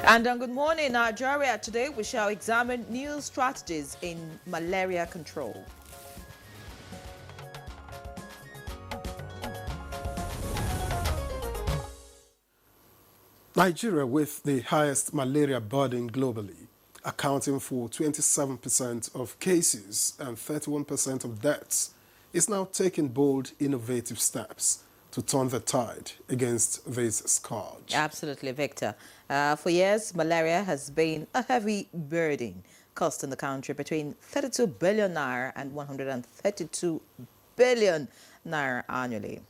And good morning, Nigeria. Today we shall examine new strategies in malaria control. Nigeria, with the highest malaria burden globally, accounting for 27% of cases and 31% of deaths, is now taking bold, innovative steps to turn the tide against this scourge. Absolutely, Victor. For years, malaria has been a heavy burden, costing the country between 32 billion naira and 132 billion naira annually.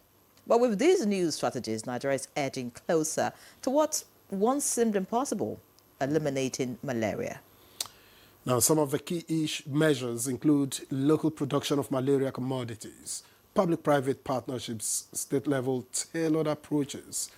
But with these new strategies, Nigeria is edging closer to what once seemed impossible, eliminating malaria. Now, some of the key measures include local production of malaria commodities, public-private partnerships, state-level tailored approaches,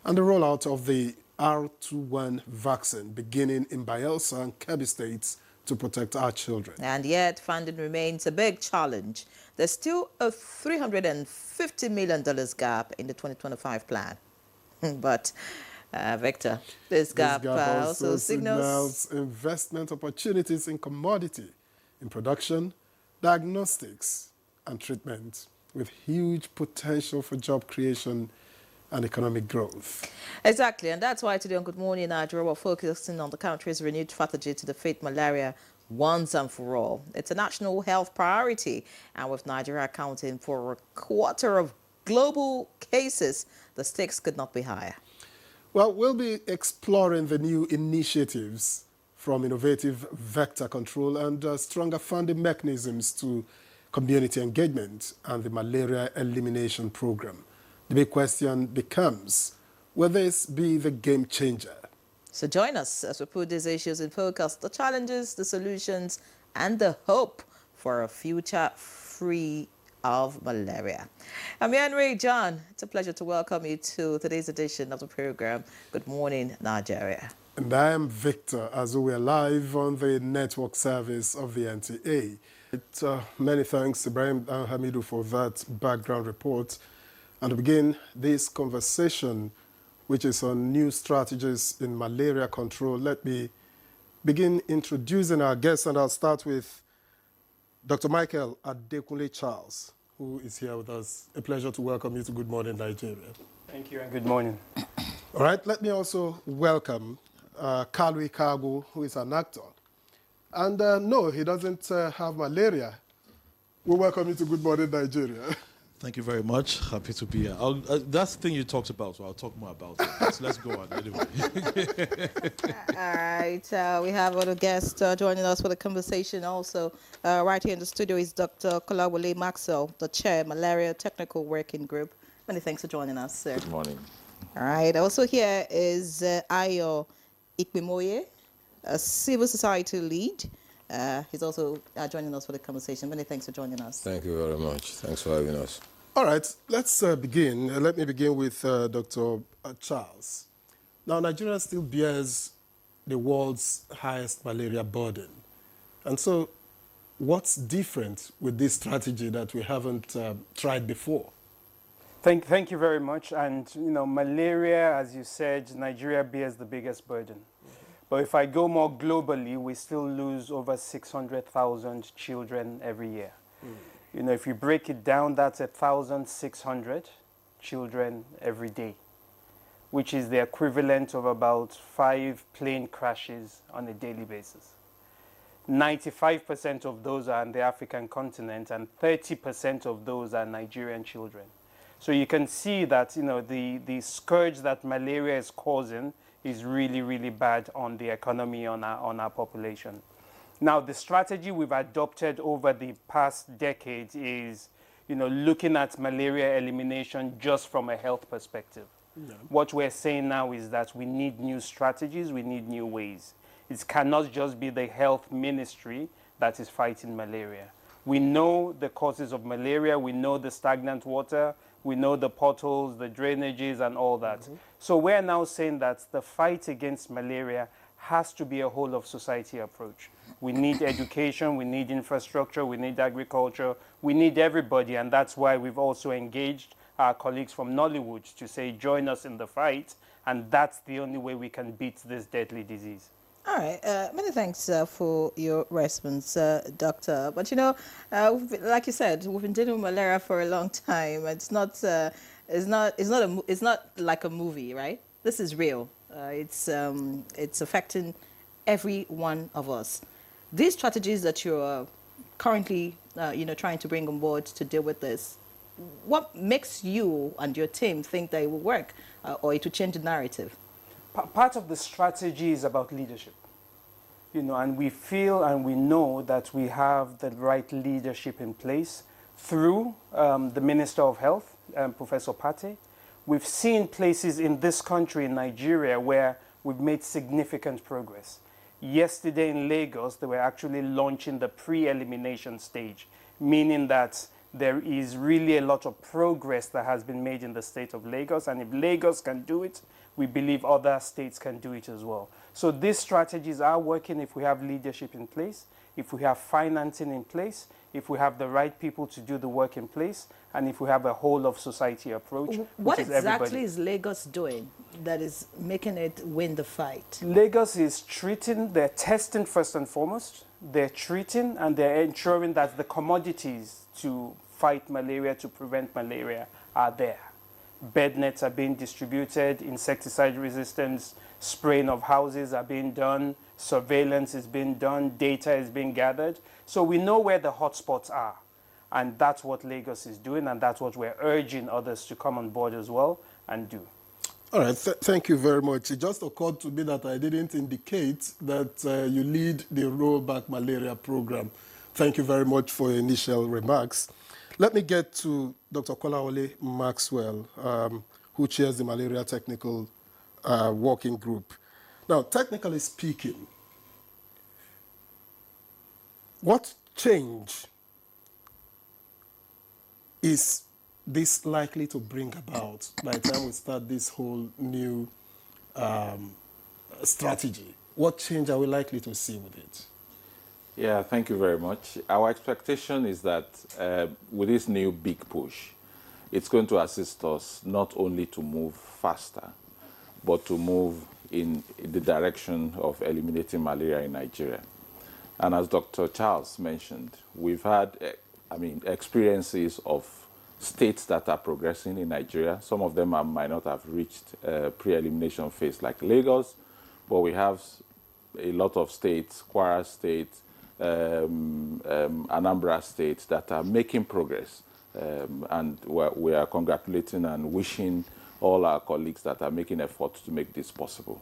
and the rollout of the R21 vaccine beginning in Bayelsa and Kebbi states to protect our children. And yet, funding remains a big challenge. There's still a $350 million gap in the 2025 plan. But, Victor, this gap also signals investment opportunities in commodity, in production, diagnostics, and treatment, with huge potential for job creation and economic growth. Exactly, and that's why today on Good Morning Nigeria, we're focusing on the country's renewed strategy to defeat malaria once and for all. It's a national health priority, and with Nigeria accounting for a quarter of global cases, the stakes could not be higher. Well, we'll be exploring the new initiatives from innovative vector control and stronger funding mechanisms to community engagement and the malaria elimination program. The big question becomes, will this be the game changer? So join us as we put these issues in focus, the challenges, the solutions, and the hope for a future free of malaria. I'm Henry John. It's a pleasure to welcome you to today's edition of the program, Good Morning Nigeria. And I am Victor, as we are live on the network service of the NTA. Many thanks, Ibrahim Hamidu, for that background report. And to begin this conversation, which is on new strategies in malaria control, let me begin introducing our guests, and I'll start with Dr. Michael Adekunle Charles, who is here with us. A pleasure to welcome you to Good Morning Nigeria. Thank you and good morning. All right, let me also welcome Kalui Kago, who is an actor. And no, he doesn't have malaria. We welcome you to Good Morning Nigeria. Thank you very much. Happy to be here. That's the thing you talked about, so I'll talk more about it. So let's go on anyway. All right. We have other guests joining us for the conversation also. Right here in the studio is Dr. Kolawole Maxwell, the chair, Malaria Technical Working Group. Many thanks for joining us, sir. Good morning. All right. Also here is Ayo Ikpemoye, a civil society lead. He's also joining us for the conversation. Many thanks for joining us. Thank you very much. Thanks for having us. All right, let's begin. Let me begin with Dr. Charles. Now, Nigeria still bears the world's highest malaria burden. And so, what's different with this strategy that we haven't tried before? Thank you very much. And, you know, malaria, as you said, Nigeria bears the biggest burden. But if I go more globally, we still lose over 600,000 children every year. You know, if you break it down, that's 1,600 children every day, which is the equivalent of about 5 plane crashes on a daily basis. 95% of those are on the African continent, and 30% of those are Nigerian children. So you can see that, you know, the scourge that malaria is causing is really, really bad on the economy, on our population. Now, the strategy we've adopted over the past decade is, you know, looking at malaria elimination just from a health perspective. Yeah. What we're saying now is that we need new strategies, we need new ways. It cannot just be the health ministry that is fighting malaria. We know the causes of malaria, we know the stagnant water, we know the potholes, the drainages, and all that. So we're now saying that the fight against malaria has to be a whole of society approach. We need education, we need infrastructure, we need agriculture, we need everybody, and that's why we've also engaged our colleagues from Nollywood to say, join us in the fight, And that's the only way we can beat this deadly disease. All right. Many thanks for your response, Doctor. But like you said, we've been dealing with malaria for a long time. It's not like a movie, right? This is real. It's affecting every one of us. These strategies that you're currently, trying to bring on board to deal with this, what makes you and your team think that it will work, or it will change the narrative? Part of the strategy is about leadership. And we feel and we know that we have the right leadership in place through the Minister of Health, Professor Pate. We've seen places in this country, in Nigeria, where we've made significant progress. Yesterday in Lagos, they were actually launching the pre-elimination stage, meaning that there is really a lot of progress that has been made in the state of Lagos. And if Lagos can do it, we believe other states can do it as well. So these strategies are working if we have leadership in place, if we have financing in place, if we have the right people to do the work in place, and if we have a whole of society approach. What which is exactly everybody. is Lagos doing that is making it win the fight? Lagos is treating, they're testing first and foremost, they're treating and they're ensuring that the commodities to fight malaria, to prevent malaria, are there. Bed nets are being distributed, insecticide resistance spraying of houses are being done, surveillance is being done, data is being gathered. So we know where the hotspots are. And that's what Lagos is doing, and that's what we're urging others to come on board as well and do. All right, thank you very much. It just occurred to me that I didn't indicate that you lead the Rollback Malaria Program. Thank you very much for your initial remarks. Let me get to Dr. Kolawole Maxwell, who chairs the Malaria Technical Working Group. Now, technically speaking, what change is this likely to bring about by the time we start this whole new strategy? What change are we likely to see with it? Yeah, thank you very much. Our expectation is that with this new big push, it's going to assist us not only to move faster, but to move in the direction of eliminating malaria in Nigeria. And as Dr. Charles mentioned, we've had, experiences of states that are progressing in Nigeria. Some of them might not have reached pre-elimination phase like Lagos, but we have a lot of states, Kwara State, Anambra State, that are making progress. And we are congratulating and wishing all our colleagues that are making efforts to make this possible.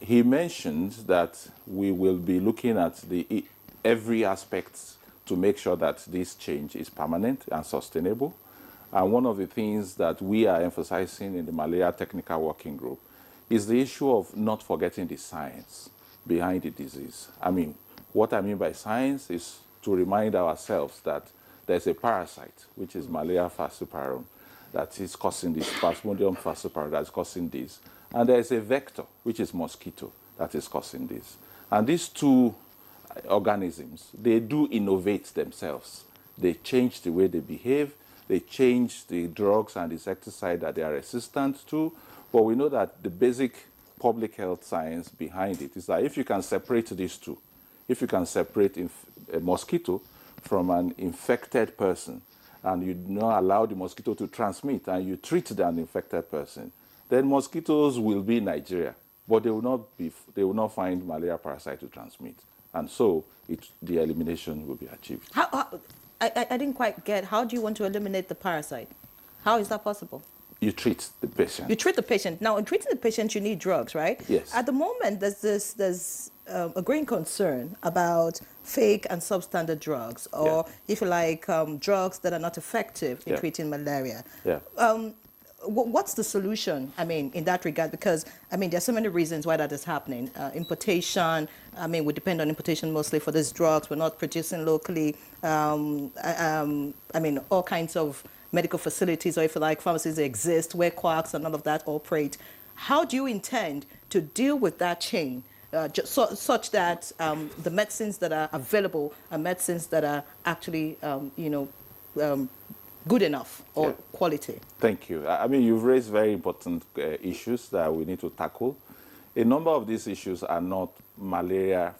He mentioned that we will be looking at every aspect to make sure that this change is permanent and sustainable. And one of the things that we are emphasizing in the Malaria Technical Working Group is the issue of not forgetting the science behind the disease. What I mean by science is to remind ourselves that there's a parasite, which is Malaria falciparum, that is causing this, Plasmodium falciparum, that is causing this. And there's a vector, which is mosquito, that is causing this. And these two organisms, they do innovate themselves. They change the way they behave. They change the drugs and insecticide that they are resistant to. But we know that the basic public health science behind it is that if you can separate these two, if you can separate a mosquito from an infected person, and you do not allow the mosquito to transmit, and you treat the infected person, then mosquitoes will be in Nigeria, but they will not find malaria parasite to transmit. And so the elimination will be achieved. I didn't quite get, how do you want to eliminate the parasite? How is that possible? You treat the patient. You treat the patient. Now, in treating the patient, you need drugs, right? Yes. At the moment, there's a growing concern about fake and substandard drugs, or if you like, drugs that are not effective in treating malaria. Yeah. What's the solution, in that regard? Because, there are so many reasons why that is happening. Importation, we depend on importation mostly for these drugs. We're not producing locally. All kinds of medical facilities, or if you like, pharmacies exist where quacks and all of that operate. How do you intend to deal with that chain such that the medicines that are available are medicines that are actually, good enough or Yeah. quality? Thank you. I mean, you've raised very important issues that we need to tackle. A number of these issues are not malaria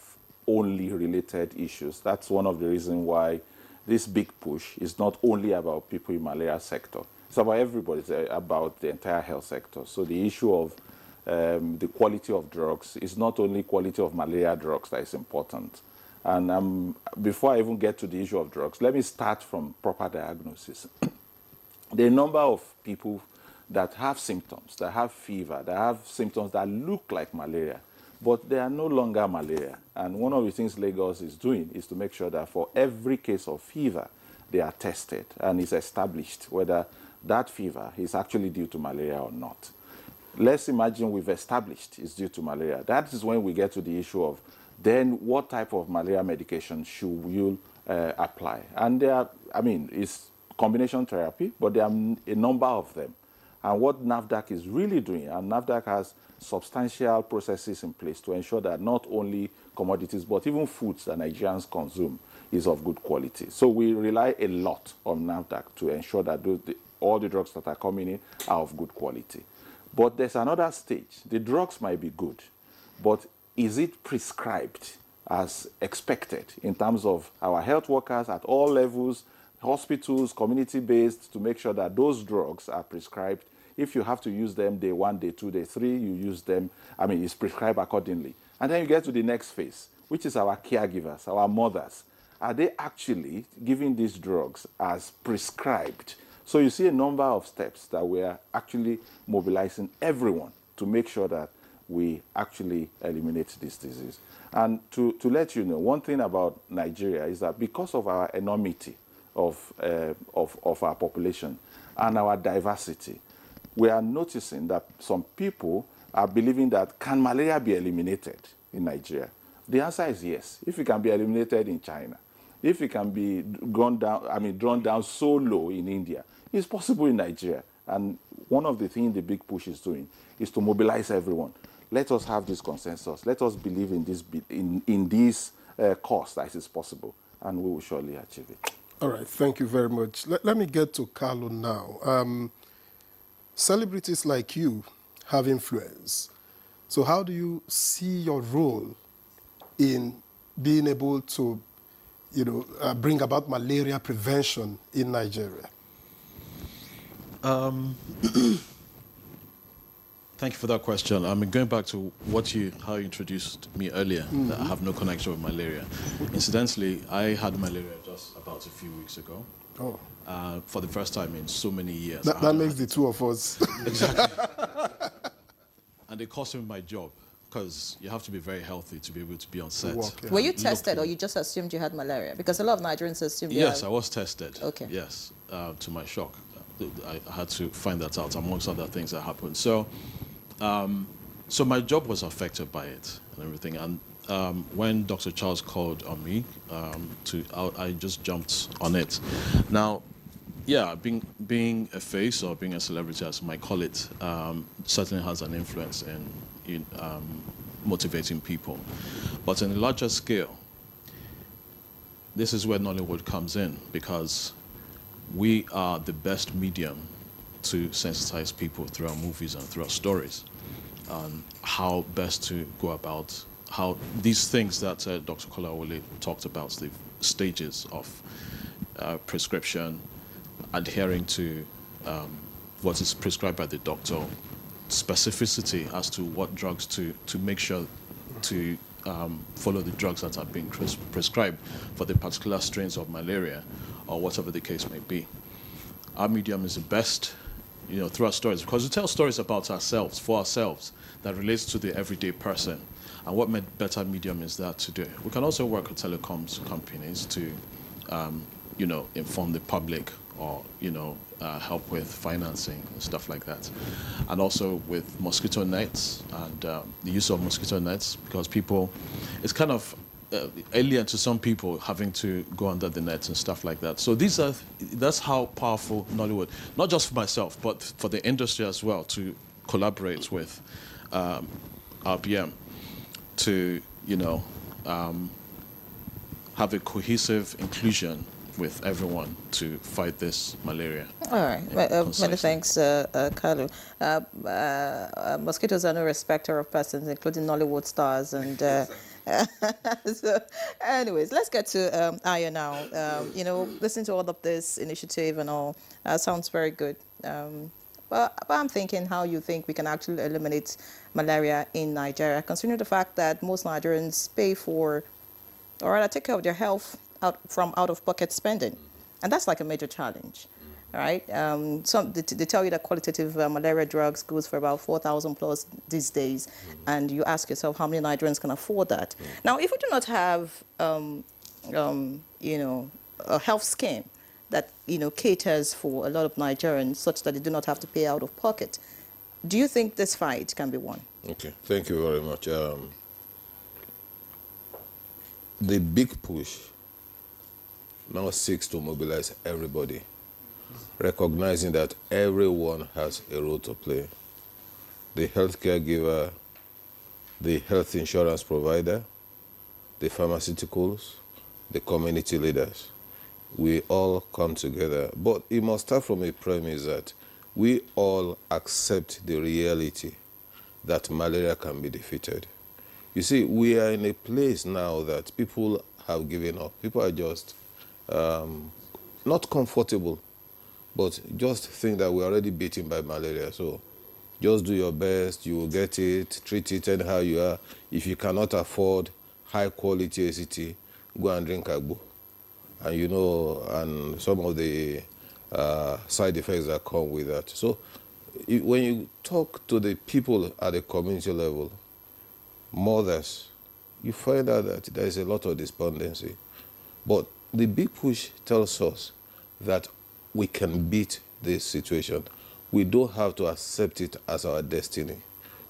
only related issues. That's one of the reasons why this big push is not only about people in malaria sector. It's about everybody. It's about the entire health sector. So the issue of the quality of drugs is not only quality of malaria drugs that is important. And before I even get to the issue of drugs, let me start from proper diagnosis. There are a number of people that have symptoms, that have fever, that have symptoms that look like malaria, but they are no longer malaria. And one of the things Lagos is doing is to make sure that for every case of fever, they are tested and it's established whether that fever is actually due to malaria or not. Let's imagine we've established it's due to malaria. That is when we get to the issue of then what type of malaria medication should you apply? And there are, I mean, it's combination therapy, but there are a number of them. And what NAFDAC is really doing, and NAFDAC has substantial processes in place to ensure that not only commodities, but even foods that Nigerians consume is of good quality. So we rely a lot on NAFDAC to ensure that all the drugs that are coming in are of good quality. But there's another stage. The drugs might be good, but is it prescribed as expected in terms of our health workers at all levels, hospitals, community-based, to make sure that those drugs are prescribed? If you have to use them day 1, day 2, day 3, you use them, I mean, it's prescribed accordingly. And then you get to the next phase, which is our caregivers, our mothers. Are they actually giving these drugs as prescribed? So you see a number of steps that we are actually mobilizing everyone to make sure that we actually eliminate this disease. And to let you know, one thing about Nigeria is that because of our enormity of our population and our diversity, we are noticing that some people are believing that can malaria be eliminated in Nigeria? The answer is yes. If it can be eliminated in China, if it can be drawn down so low in India, it's possible in Nigeria. And one of the things the big push is doing is to mobilize everyone. Let us have this consensus. Let us believe in this cause that is possible, and we will surely achieve it. All right, thank you very much. Let me get to Carlo now. Celebrities like you have influence. So how do you see your role in being able to, bring about malaria prevention in Nigeria? Thank you for that question. I mean, going back to how you introduced me earlier, that I have no connection with malaria. Incidentally, I had malaria just about a few weeks ago. Oh. For the first time in so many years. That makes the two of us. Exactly. And it cost me my job, because you have to be very healthy to be able to be on set. Were you tested, or you just assumed you had malaria? Because a lot of Nigerians assume Yes, I was tested. Okay. Yes, to my shock. I had to find that out, amongst other things that happened. So my job was affected by it and everything. And when Dr. Charles called on me, I just jumped on it. Now, yeah, being a face or being a celebrity, as I might call it, certainly has an influence in motivating people. But on a larger scale, this is where Nollywood comes in, because we are the best medium to sensitize people through our movies and through our stories on how best to go about how these things that Dr. Kolawole talked about, the stages of prescription, adhering to what is prescribed by the doctor, specificity as to what drugs to make sure to follow the drugs that are being prescribed for the particular strains of malaria or whatever the case may be. Our medium is the best, through our stories, because we tell stories about ourselves, for ourselves, that relates to the everyday person. And what better medium is that to do? We can also work with telecoms companies to, inform the public or, help with financing and stuff like that. And also with mosquito nets and the use of mosquito nets, because it's kind of alien to some people having to go under the nets and stuff like that. So that's how powerful Nollywood, not just for myself, but for the industry as well, to collaborate with RBM to, have a cohesive inclusion with everyone to fight this malaria. All right. Many thanks, Kalu. Mosquitoes are no respecter of persons, including Nollywood stars. And so, anyways, let's get to Aya now. Listening to all of this initiative and all, sounds very good. But I'm thinking how you think we can actually eliminate malaria in Nigeria, considering the fact that most Nigerians pay for, or rather take care of their health from out-of-pocket spending. And that's like a major challenge, right? They tell you that qualitative malaria drugs goes for about 4,000 plus these days. And you ask yourself how many Nigerians can afford that. Now, if we do not have, a health scheme that, caters for a lot of Nigerians such that they do not have to pay out of pocket, do you think this fight can be won? Okay, thank you very much. The big push now seeks to mobilize everybody, recognizing that everyone has a role to play. The healthcare giver, the health insurance provider, the pharmaceuticals, the community leaders. We all come together. But it must start from a premise that we all accept the reality that malaria can be defeated. You see, we are in a place now that people have given up. People are just not comfortable, but just think that we're already beaten by malaria. So just do your best, you will get it, treat it anyhow you are. If you cannot afford high quality ACT, go and drink agbo. And and some of the side effects that come with that. So when you talk to the people at the community level, mothers, you find out that there is a lot of despondency. But the big push tells us that we can beat this situation. We don't have to accept it as our destiny.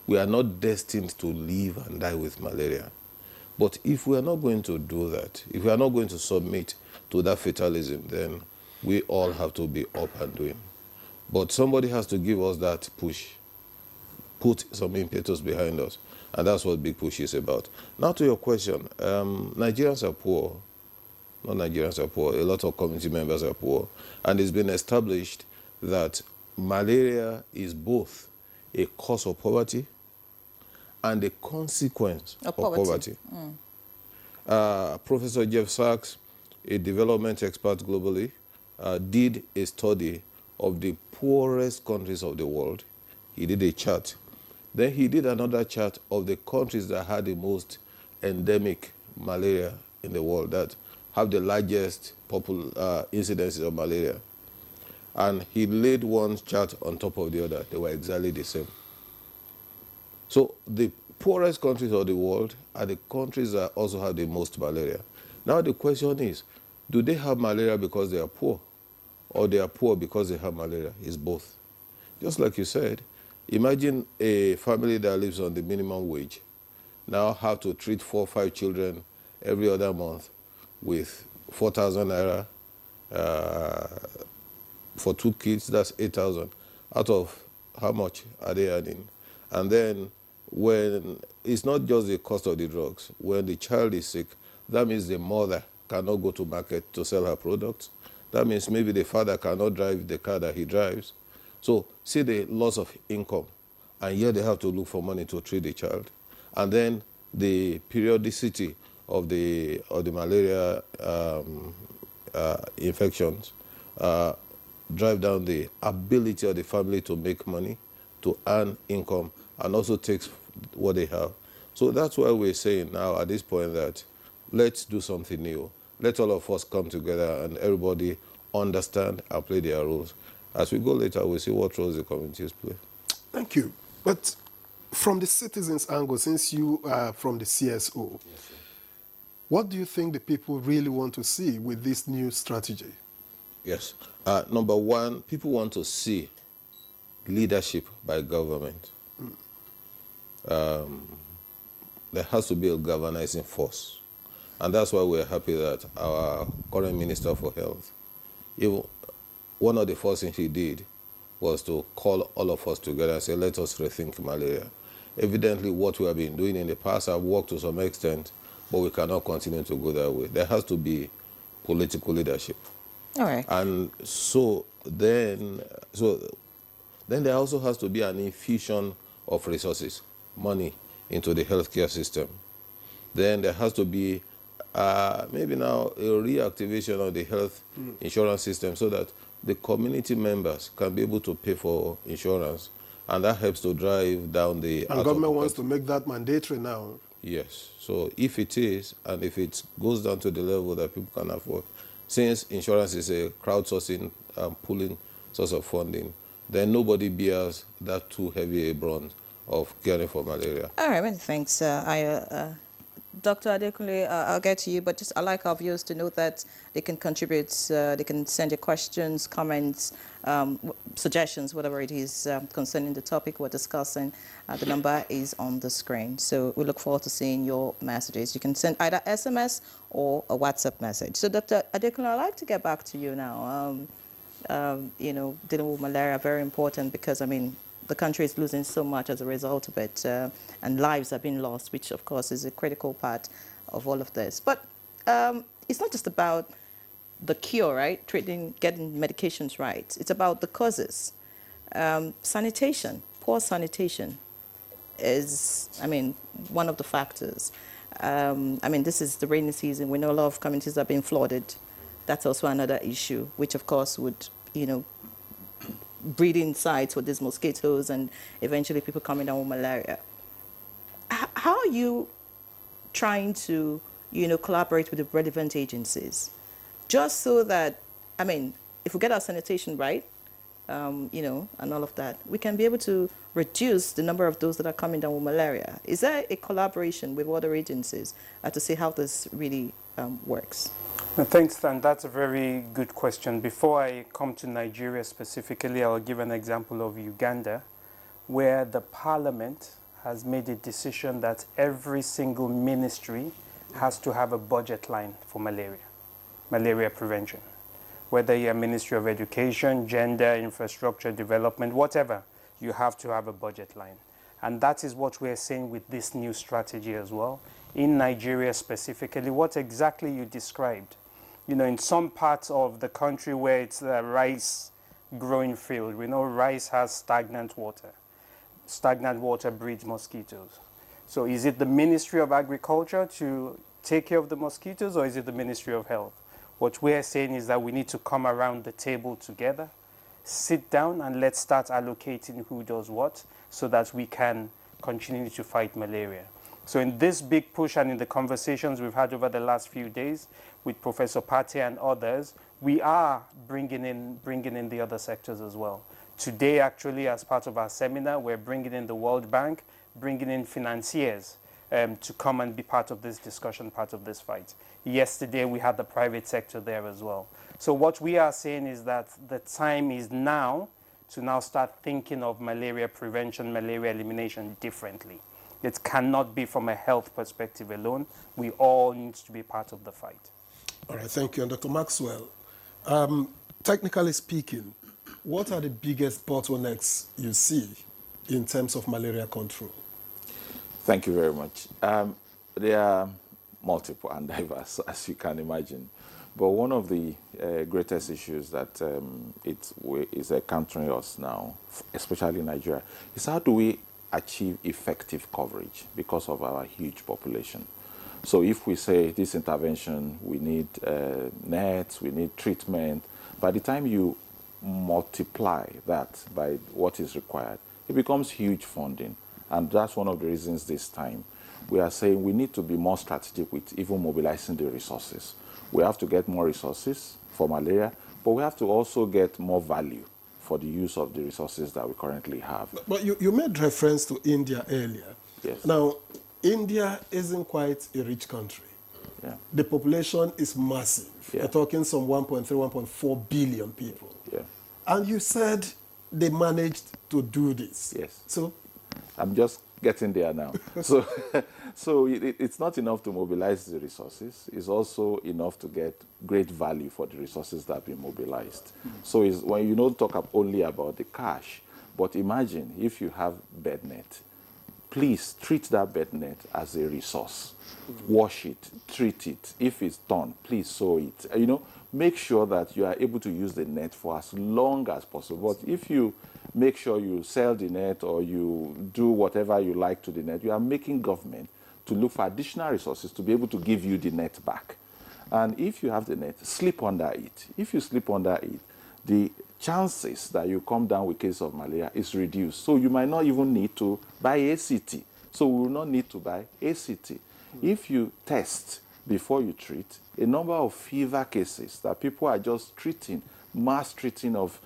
We are not destined to live and die with malaria. But if we are not going to do that, if we are not going to submit to that fatalism, then we all have to be up and doing. But somebody has to give us that push, put some impetus behind us. And that's what Big Push is about. Now to your question, Nigerians are poor. Not Nigerians are poor. A lot of community members are poor. And it's been established that malaria is both a cause of poverty and a consequence of poverty. Professor Jeff Sachs, a development expert globally, did a study of the poorest countries of the world. He did a chart. Then he did another chart of the countries that had the most endemic malaria in the world, that have the largest incidences of malaria. And he laid one chart on top of the other. They were exactly the same. So the poorest countries of the world are the countries that also have the most malaria. Now the question is, do they have malaria because they are poor? Or they are poor because they have malaria? It's both. Just like you said, imagine a family that lives on the minimum wage now have to treat 4 or 5 children every other month with 4,000 naira. For 2 kids, that's 8,000. Out of how much are they earning? And then when it's not just the cost of the drugs, when the child is sick, that means the mother cannot go to market to sell her products. That means maybe the father cannot drive the car that he drives. So see the loss of income, and yet they have to look for money to treat the child. And then the periodicity of the malaria infections drive down the ability of the family to make money, to earn income, and also takes what they have. So that's why we're saying now at this point that let's do something new. Let all of us come together and everybody understand and play their roles. As we go later, we'll see what roles the communities play. Thank you. But from the citizens' angle, since you are from the CSO, yes, what do you think the people really want to see with this new strategy? Yes. Number one, people want to see leadership by government. There has to be a galvanizing force. And that's why we're happy that our current Minister for Health, one of the first things he did was to call all of us together and say, let us rethink malaria. Evidently, what we have been doing in the past have worked to some extent, but we cannot continue to go that way. There has to be political leadership. All right. And then there also has to be an infusion of resources, money into the healthcare system. Then there has to be maybe now a reactivation of the health insurance system so that the community members can be able to pay for insurance, and that helps to drive down the And government wants to make that mandatory now. Yes. So if it is, and if it goes down to the level that people can afford, since insurance is a crowdsourcing pooling source of funding, then nobody bears that too heavy a brunt of caring for malaria. All right, many thanks. Dr. Adekunle, I'll get to you, but just I'd like our viewers to know that they can contribute, they can send their questions, comments, suggestions, whatever it is concerning the topic we're discussing. The number is on the screen. So we look forward to seeing your messages. You can send either SMS or a WhatsApp message. So Dr. Adekunle, I'd like to get back to you now. You know, dealing with malaria, very important because, I mean, the country is losing so much as a result of it, and lives are being lost, which of course is a critical part of all of this. But it's not just about the cure, right? Treating, getting medications right. It's about the causes. Sanitation, poor sanitation is, I mean, one of the factors. I mean, this is the rainy season. We know a lot of communities are being flooded. That's also another issue, which of course would, you know, breeding sites for these mosquitoes and eventually people coming down with malaria. How are you trying to, you know, collaborate with the relevant agencies just so that, I mean, if we get our sanitation right, you know, and all of that, we can be able to reduce the number of those that are coming down with malaria? Is there a collaboration with other agencies to see how this really works? No, thanks, Stan. That's a very good question. Before I come to Nigeria specifically, I'll give an example of Uganda, where the parliament has made a decision that every single ministry has to have a budget line for malaria prevention. Whether you're Ministry of Education, Gender, Infrastructure, Development, whatever, you have to have a budget line. And that is what we're saying with this new strategy as well. In Nigeria specifically, what exactly you described. You know, in some parts of the country where it's a rice growing field, we know rice has stagnant water. Stagnant water breeds mosquitoes. So is it the Ministry of Agriculture to take care of the mosquitoes, or is it the Ministry of Health? What we're saying is that we need to come around the table together, sit down, and let's start allocating who does what so that we can continue to fight malaria. So in this big push and in the conversations we've had over the last few days with Professor Pate and others, we are bringing in the other sectors as well. Today, actually, as part of our seminar, we're bringing in the World Bank, bringing in financiers to come and be part of this discussion, part of this fight. Yesterday, we had the private sector there as well. So what we are saying is that the time is now to now start thinking of malaria prevention, malaria elimination differently. It cannot be from a health perspective alone. We all need to be part of the fight. All right, thank you. And Dr. Maxwell, technically speaking, what are the biggest bottlenecks you see in terms of malaria control? Thank you very much. There are multiple and diverse, as you can imagine. But one of the greatest issues that is encountering us now, especially in Nigeria, is how do we achieve effective coverage because of our huge population. So if we say this intervention, we need nets, we need treatment, by the time you multiply that by what is required, it becomes huge funding. And that's one of the reasons this time we are saying we need to be more strategic with even mobilizing the resources. We have to get more resources for malaria, but we have to also get more value for the use of the resources that we currently have. But you made reference to India earlier. Yes. Now, India isn't quite a rich country. Yeah. The population is massive. Yeah. We're talking some 1.3, 1.4 billion people. Yeah. And you said they managed to do this. Yes. So I'm just getting there now. So it's not enough to mobilize the resources. It's also enough to get great value for the resources that have been mobilized. So when you don't talk only about the cash, but imagine if you have bed net, please treat that bed net as a resource. Wash it, treat it. If it's torn, please sew it. Make sure that you are able to use the net for as long as possible. But if you make sure you sell the net or you do whatever you like to the net, you are making government to look for additional resources to be able to give you the net back. And if you have the net, sleep under it. If you sleep under it, the chances that you come down with case of malaria is reduced. So you might not even need to buy ACT. So we will not need to buy ACT. If you test before you treat, a number of fever cases that people are just treating, mass treating of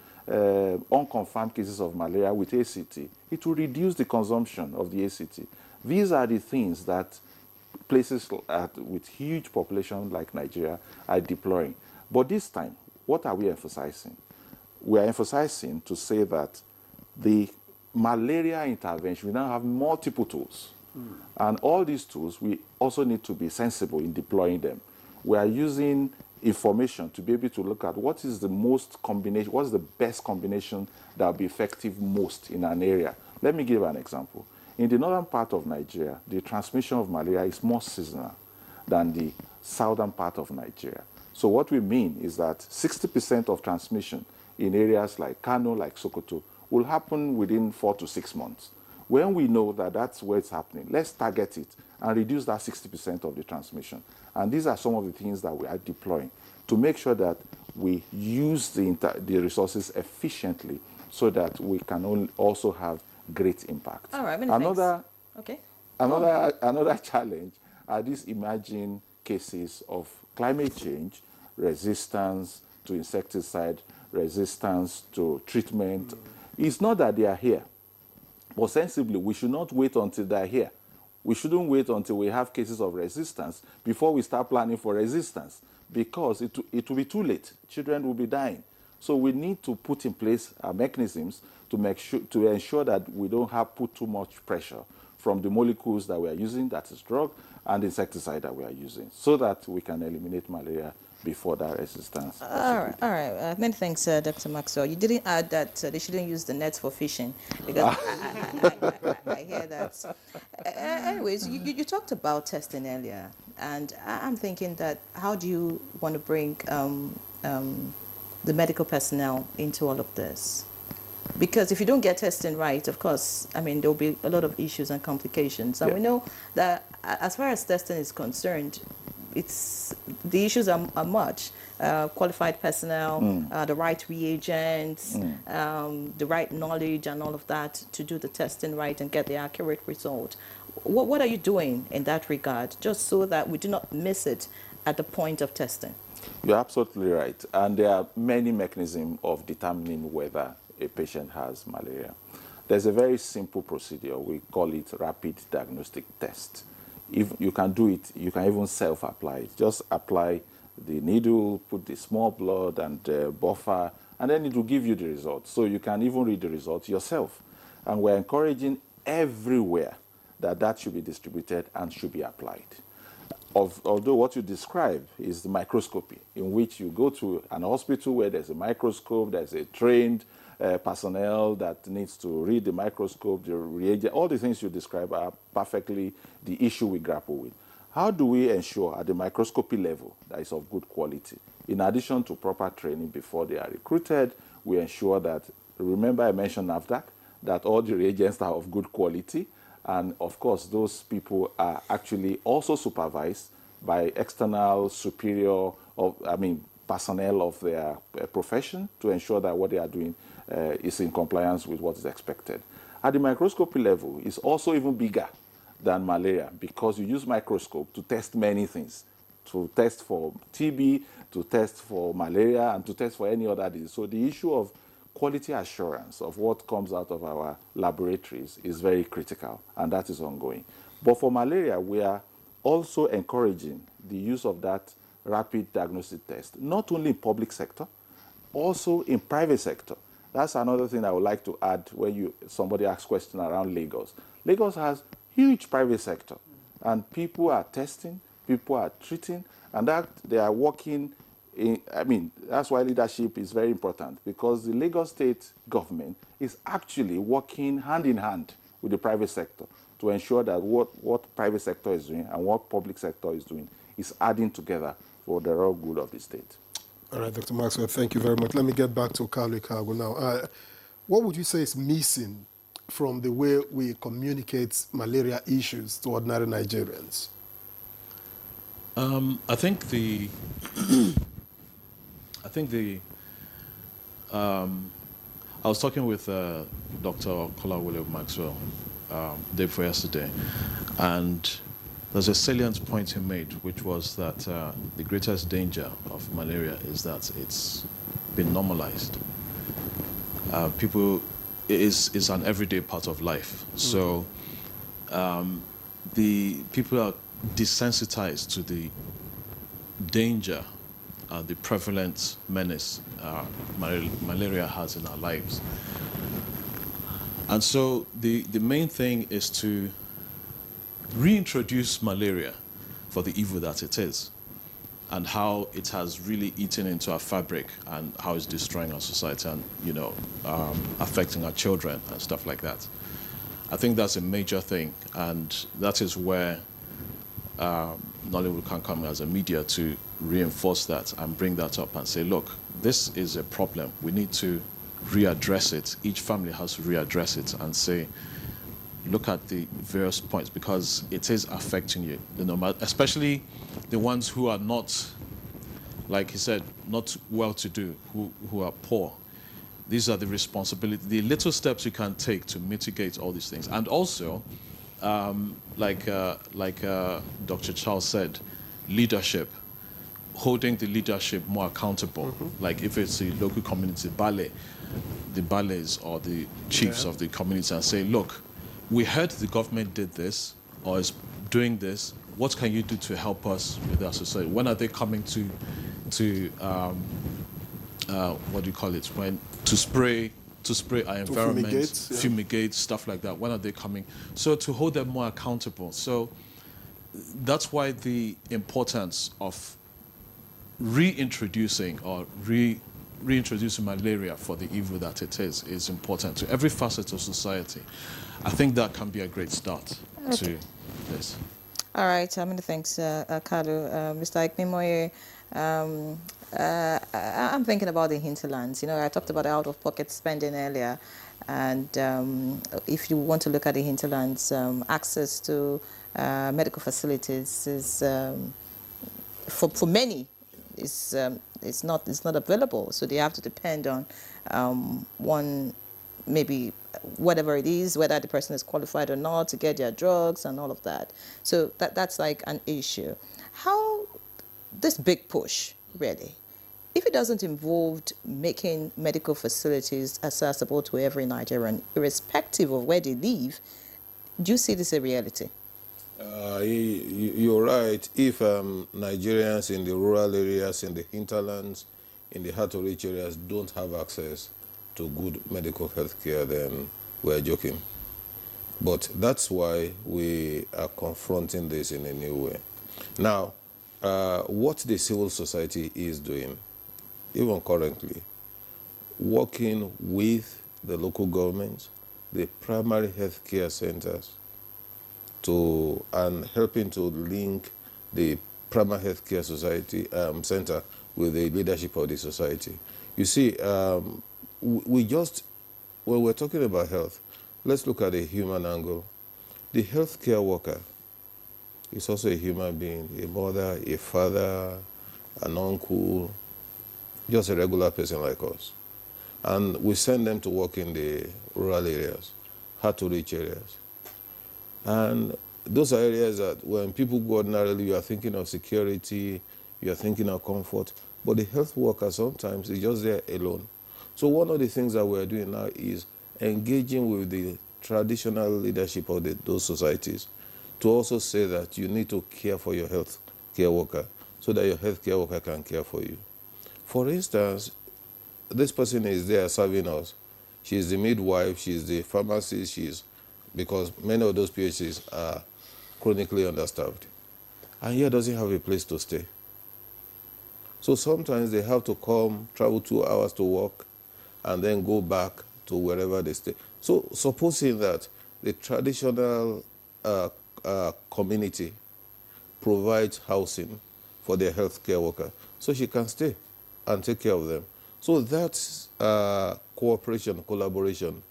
unconfirmed cases of malaria with ACT, it will reduce the consumption of the ACT. These are the things that places with huge population like Nigeria are deploying. But this time, what are we emphasizing? We are emphasizing to say that the malaria intervention, we now have multiple tools. And all these tools, we also need to be sensible in deploying them. We are using information to be able to look at what is the what's the best combination that will be effective most in an area. Let me give an example. In the northern part of Nigeria, the transmission of malaria is more seasonal than the southern part of Nigeria. So what we mean is that 60% of transmission in areas like Kano, like Sokoto, will happen within 4 to 6 months. When we know that that's where it's happening, let's target it and reduce that 60% of the transmission. And these are some of the things that we are deploying to make sure that we use the resources efficiently so that we can also have great impact. All right, many another, thanks. Okay. Another challenge are these emerging cases of climate change, resistance to insecticide, resistance to treatment. It's not that they are here, but sensibly, we should not wait until they're here. We shouldn't wait until we have cases of resistance before we start planning for resistance, because it will be too late. Children will be dying. So we need to put in place mechanisms to ensure that we don't put too much pressure from the molecules that we are using, that is drug, and insecticide that we are using, so that we can eliminate malaria before that resistance. All right. Many thanks, Dr. Maxwell. You didn't add that they shouldn't use the nets for fishing, because I hear that. Anyways, you talked about testing earlier, and I'm thinking that how do you want to bring the medical personnel into all of this? Because if you don't get testing right, of course, there'll be a lot of issues and complications. And we know that as far as testing is concerned, the issues are much. Qualified personnel, the right reagents, the right knowledge and all of that to do the testing right and get the accurate result. What are you doing in that regard, just so that we do not miss it at the point of testing? You're absolutely right. And there are many mechanisms of determining whether a patient has malaria. There's a very simple procedure. We call it rapid diagnostic test. If you can do it, you can even self-apply it. Just apply the needle, put the small blood and buffer, and then it will give you the results. So you can even read the results yourself. And we're encouraging everywhere that should be distributed and should be applied. Although what you describe is the microscopy, in which you go to an hospital where there's a microscope, there's a trained personnel that needs to read the microscope, the reagent, all the things you describe are perfectly the issue we grapple with. How do we ensure at the microscopy level that is of good quality? In addition to proper training before they are recruited, we ensure that, remember I mentioned NAFDAC, that all the reagents are of good quality. And of course, those people are actually also supervised by external superior, personnel of their profession to ensure that what they are doing is in compliance with what is expected. At the microscopy level, it's also even bigger than malaria, because you use microscope to test many things, to test for TB, to test for malaria, and to test for any other disease. So the issue of quality assurance of what comes out of our laboratories is very critical, and that is ongoing. But for malaria, we are also encouraging the use of that rapid diagnostic test, not only in public sector, also in private sector. That's another thing I would like to add when somebody asks question around Lagos. Lagos has huge private sector, and people are testing, people are treating, and that they are working that's why leadership is very important, because the Lagos state government is actually working hand in hand with the private sector to ensure that what private sector is doing and what public sector is doing is adding together for the real good of the state. All right, Dr. Maxwell, thank you very much. Let me get back to Kalu Kago now. What would you say is missing from the way we communicate malaria issues to ordinary Nigerians? I think I was talking with Dr. Kolawole Maxwell day before yesterday, and there's a salient point he made, which was that the greatest danger of malaria is that it's been normalized. It's an everyday part of life. So the people are desensitized to the danger, the prevalent menace malaria has in our lives. And so the main thing is to reintroduce malaria for the evil that it is, and how it has really eaten into our fabric and how it's destroying our society and, affecting our children and stuff like that. I think that's a major thing, and that is where Nollywood can come as a media to reinforce that and bring that up and say, look, this is a problem. We need to readdress it. Each family has to readdress it and say, look at the various points, because it is affecting you, especially the ones who are not, like he said, not well-to-do, who are poor. These are the responsibility, the little steps you can take to mitigate all these things. And also, like Dr. Charles said, leadership, holding the leadership more accountable. Like if it's the local community the ballets or the chiefs of the community, and say, look, we heard the government did this or is doing this. What can you do to help us with our society? When are they coming to what do you call it? To spray our environment, fumigate, stuff like that. When are they coming? So to hold them more accountable. So that's why the importance of reintroducing malaria for the evil that it is important to every facet of society. I think that can be a great start to this. All right, many thanks, Kalu. Mr. Ikmimoye, I'm thinking about the hinterlands. I talked about the out-of-pocket spending earlier, and if you want to look at the hinterlands, access to medical facilities is, for many, it's not available. So they have to depend on one, maybe whatever it is, whether the person is qualified or not, to get their drugs and all of that. So that's like an issue. How this big push, really, if it doesn't involve making medical facilities accessible to every Nigerian, irrespective of where they live, do you see this a reality? You're right. If Nigerians in the rural areas, in the hinterlands, in the hard-to-reach areas don't have access to good medical health care, then we're joking. But that's why we are confronting this in a new way. Now, what the civil society is doing, even currently, working with the local governments, the primary health care centers, and helping to link the primary health care society center with the leadership of the society. You see, when we're talking about health, let's look at the human angle. The healthcare worker is also a human being, a mother, a father, an uncle, just a regular person like us. And we send them to work in the rural areas, hard-to-reach areas. And those are areas that when people go ordinarily, you are thinking of security, you are thinking of comfort, but the health worker sometimes is just there alone. So one of the things that we're doing now is engaging with the traditional leadership of those societies to also say that you need to care for your health care worker so that your health care worker can care for you. For instance, this person is there serving us. She's the midwife, she's the pharmacist, because many of those PHCs are chronically understaffed. And yet doesn't have a place to stay. So sometimes they have to come, travel 2 hours to work, and then go back to wherever they stay. So supposing that the traditional community provides housing for their healthcare worker so she can stay and take care of them. So that's cooperation, collaboration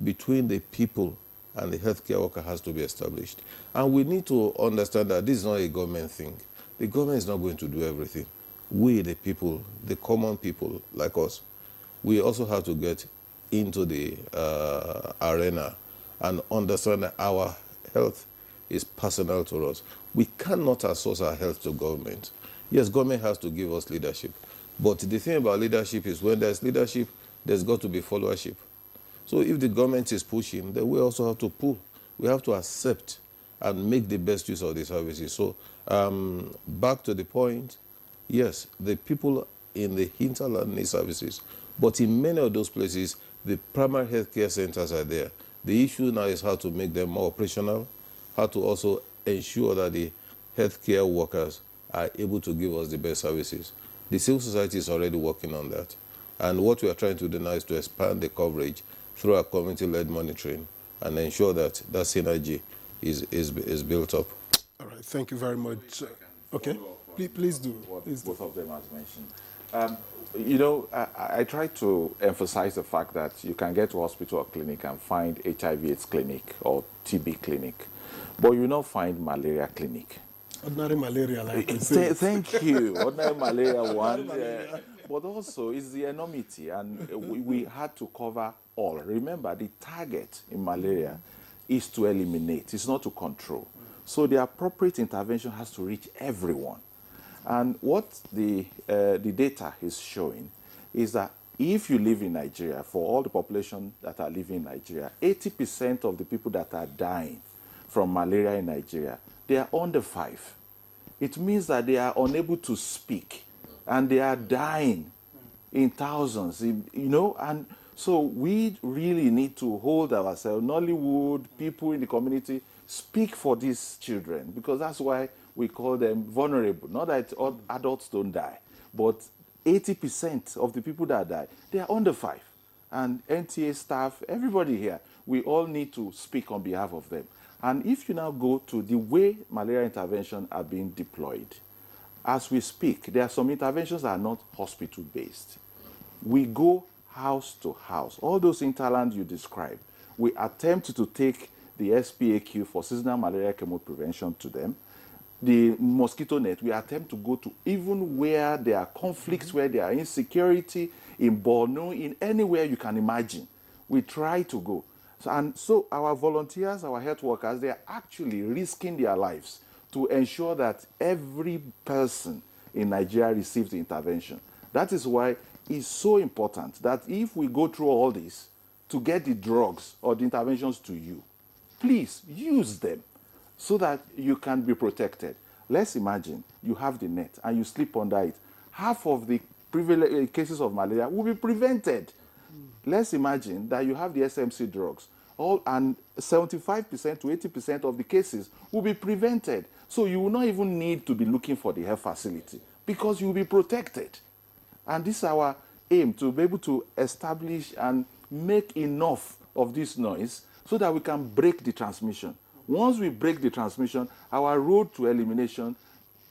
between the people and the healthcare worker has to be established. And we need to understand that this is not a government thing. The government is not going to do everything. We, the people, the common people like us, we also have to get into the arena and understand that our health is personal to us. We cannot outsource our health to government. Yes, government has to give us leadership. But the thing about leadership is when there's leadership, there's got to be followership. So if the government is pushing, then we also have to pull. We have to accept and make the best use of the services. So back to the point, yes, the people in the hinterland need services, but in many of those places, the primary healthcare centers are there. The issue now is how to make them more operational, how to also ensure that the healthcare workers are able to give us the best services. The civil society is already working on that. And what we are trying to do now is to expand the coverage through our community-led monitoring and ensure that that synergy is built up. All right, thank you very much. Okay, please do. What Please do. both of them has mentioned. You know, I try to emphasize the fact that you can get to hospital or clinic and find HIV/AIDS clinic or TB clinic, but you not find malaria clinic. Ordinary malaria, like we say. Thank you. Ordinary malaria one. But also, it's the enormity, and we had to cover all. Remember, the target in malaria is to eliminate, it's not to control. So the appropriate intervention has to reach everyone. And what the data is showing is that if you live in Nigeria, for all the population that are living in Nigeria, 80% of the people that are dying from malaria in Nigeria, they are under 5. It means that they are unable to speak, and they are dying in thousands, you know. And so we really need to hold ourselves, Nollywood, people in the community, speak for these children, because that's why we call them vulnerable. Not that all adults don't die, but 80% of the people that die, they are under 5. And NTA staff, everybody here, we all need to speak on behalf of them. And if you now go to the way malaria intervention are being deployed, as we speak, there are some interventions that are not hospital-based. We go house to house. All those hinterland you described, we attempt to take the SPAQ for seasonal malaria chemo prevention to them. The mosquito net, we attempt to go to even where there are conflicts, where there are insecurity, in Borno, in anywhere you can imagine. We try to go. So our volunteers, our health workers, they are actually risking their lives to ensure that every person in Nigeria receives the intervention. That is why it's so important that if we go through all this to get the drugs or the interventions to you, please use them so that you can be protected. Let's imagine you have the net and you sleep under it. Half of the cases of malaria will be prevented. Let's imagine that you have the SMC drugs, and 75% to 80% of the cases will be prevented. So you will not even need to be looking for the health facility because you will be protected. And this is our aim, to be able to establish and make enough of this noise so that we can break the transmission. Once we break the transmission, our road to elimination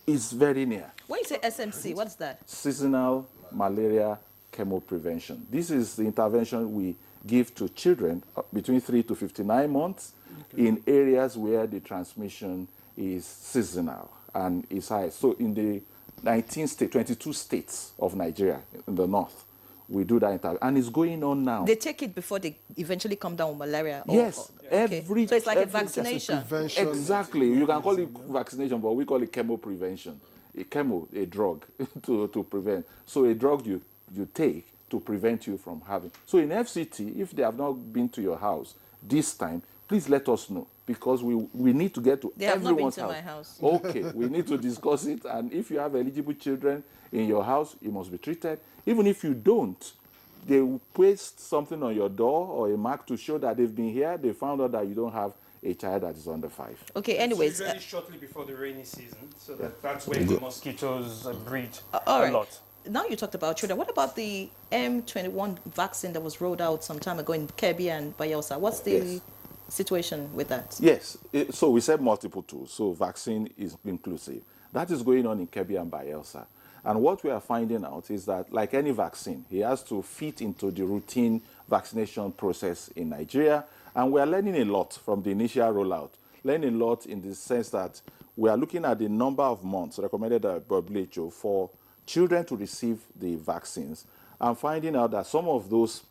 is very near. When you say SMC, what's that? Seasonal malaria chemo prevention. This is the intervention we give to children between 3 to 59 months in areas where the transmission is seasonal and is high. So in the 22 states of Nigeria in the north, we do that intervention. And it's going on now. They take it before they eventually come down with malaria? Yes. Okay. So it's like a vaccination? Exactly. You can call it vaccination, but we call it chemo prevention. A drug to prevent. So a drug you take to prevent you from having. So in FCT, if they have not been to your house this time, please let us know, because we need to get to everyone's house. They have not been to my house. Okay, we need to discuss it. And if you have eligible children in your house, you must be treated. Even if you don't, they will paste something on your door or a mark to show that they've been here. They found out that you don't have a child that is under 5. Okay, anyways. So usually shortly before the rainy season, so that's when the mosquitoes breed all right. a lot. Now you talked about children. What about the M21 vaccine that was rolled out some time ago in Kebbi and Bayelsa? What's the situation with that? Yes. So we said multiple tools. So vaccine is inclusive. That is going on in Kebbi and Bayelsa. And what we are finding out is that, like any vaccine, it has to fit into the routine vaccination process in Nigeria. And we are learning a lot from the initial rollout. Learning a lot in the sense that we are looking at the number of months recommended by WHO for children to receive the vaccines, and finding out that some of those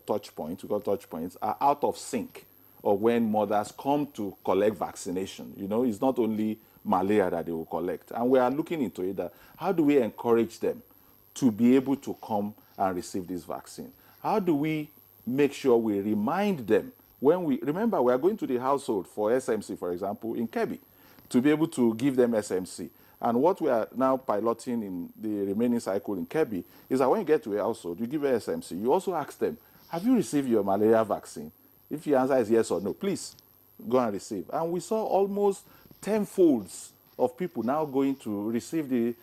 touch points, we call touch points, are out of sync, or when mothers come to collect vaccination. You know, it's not only malaria that they will collect. And we are looking into it, that how do we encourage them to be able to come and receive this vaccine? How do we make sure we remind them when we are going to the household for SMC, for example, in Kebbi, to be able to give them SMC. And what we are now piloting in the remaining cycle in Kebbi is that when you get to a household, you give a SMC. You also ask them, have you received your malaria vaccine? If your answer is yes or no, please go and receive. And we saw almost 10 folds of people now going to receive the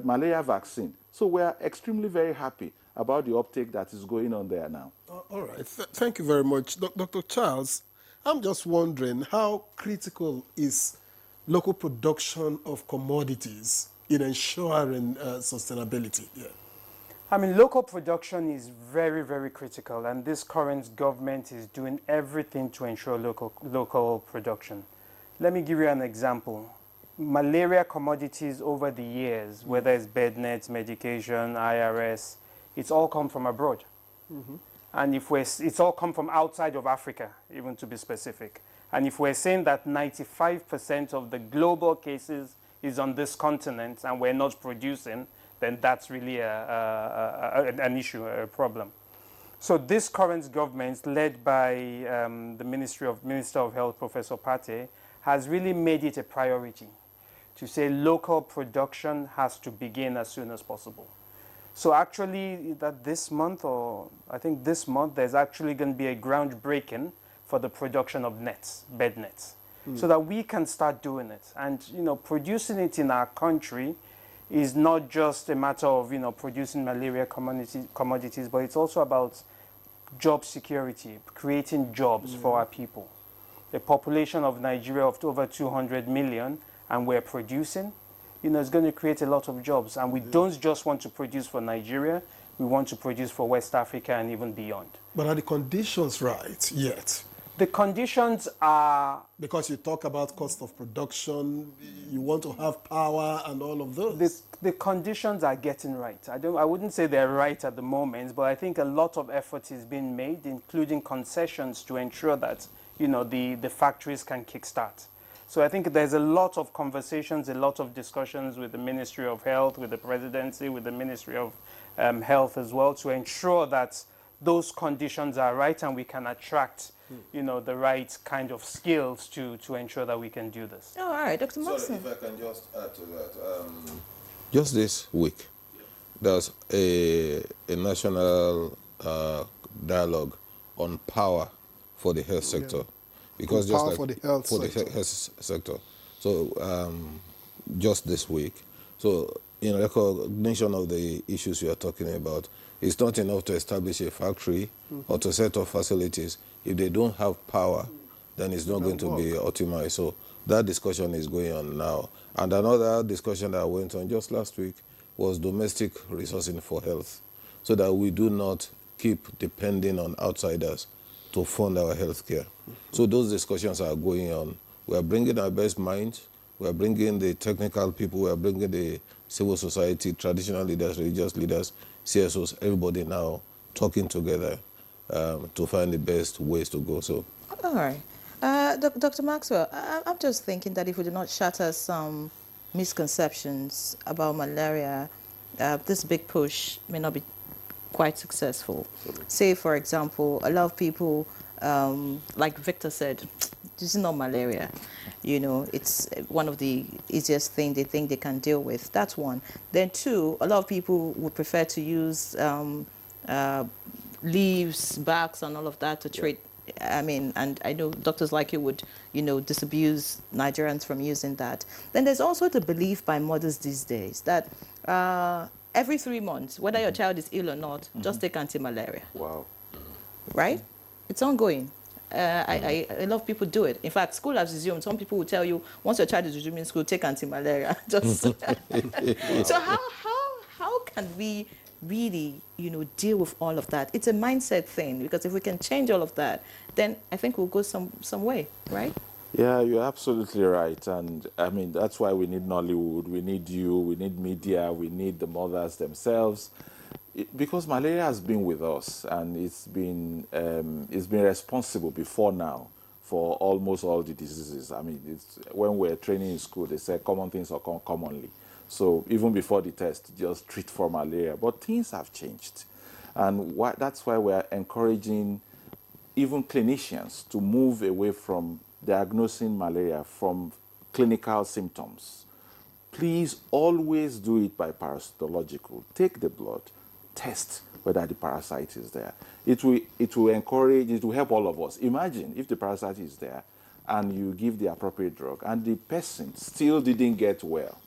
malaria vaccine. So we are extremely very happy about the uptake that is going on there now. All right. Thank you very much. Dr. Charles, I'm just wondering how critical is local production of commodities in ensuring sustainability? Yeah. I mean, local production is very, very critical, and this current government is doing everything to ensure local production. Let me give you an example. Malaria commodities over the years, whether it's bed nets, medication, IRS, it's all come from abroad. And it's all come from outside of Africa, even to be specific. And if we're saying that 95% of the global cases is on this continent and we're not producing, then that's really an issue, a problem. So this current government, led by the Minister of Health, Professor Pate, has really made it a priority to say local production has to begin as soon as possible. So actually, that this month, or I think this month, there's actually going to be a groundbreaking for the production of nets, bed nets, so that we can start doing it. And, you know, producing it in our country is not just a matter of, you know, producing malaria commodities, but it's also about job security, creating jobs for our people. A population of Nigeria of over 200 million, and we're producing, you know, it's going to create a lot of jobs. And we don't just want to produce for Nigeria, we want to produce for West Africa and even beyond. But are the conditions right yet? The conditions are... Because you talk about cost of production, you want to have power and all of those. The conditions are getting right. I wouldn't say they're right at the moment, but I think a lot of effort is being made, including concessions, to ensure that, you know, the factories can kickstart. So I think there's a lot of conversations, a lot of discussions with the Ministry of Health, with the Presidency, with the Ministry of Health as well, to ensure that those conditions are right and we can attract, you know, the right kind of skills to ensure that we can do this. Oh, all right, Dr. Monson. Sorry, if I can just add to that. Just this week, there's a national dialogue on power for the health sector. Because just power like for the health sector. Health sector. So just this week. So in recognition of the issues you are talking about, it's not enough to establish a factory or to set up facilities. If they don't have power, then it's not going to be optimized. So that discussion is going on now. And another discussion that went on just last week was domestic resourcing for health, so that we do not keep depending on outsiders to fund our health care. So those discussions are going on. We are bringing our best minds. We are bringing the technical people. We are bringing the civil society, traditional leaders, religious leaders, CSOs, everybody now talking together to find the best ways to go. So, all right. Dr. Maxwell, I'm just thinking that if we do not shatter some misconceptions about malaria, this big push may not be quite successful. Say, for example, a lot of people, like Victor said, this is not malaria. You know, it's one of the easiest things they think they can deal with. That's one. Then two, a lot of people would prefer to use leaves, barks, and all of that to treat. I mean, and I know doctors like you would, you know, disabuse Nigerians from using that. Then there's also the belief by mothers these days that every 3 months, whether your child is ill or not, just take anti-malaria. Wow. Right? It's ongoing. A lot of people do it. In fact, school has resumed. Some people will tell you, once your child is resuming school, take anti-malaria. Just so how can we really, deal with all of that? It's a mindset thing, because if we can change all of that, then I think we'll go some way, right? Yeah, you're absolutely right. And I mean, that's why we need Nollywood, we need you, we need media, we need the mothers themselves. Because malaria has been with us, and it's been responsible before now for almost all the diseases. I mean, when we're training in school, they say common things occur commonly. So even before the test, just treat for malaria. But things have changed. And that's why we're encouraging even clinicians to move away from diagnosing malaria from clinical symptoms. Please always do it by parasitological. Take the blood, test whether the parasite is there. It will encourage, it will help all of us. Imagine if the parasite is there and you give the appropriate drug and the person still didn't get well.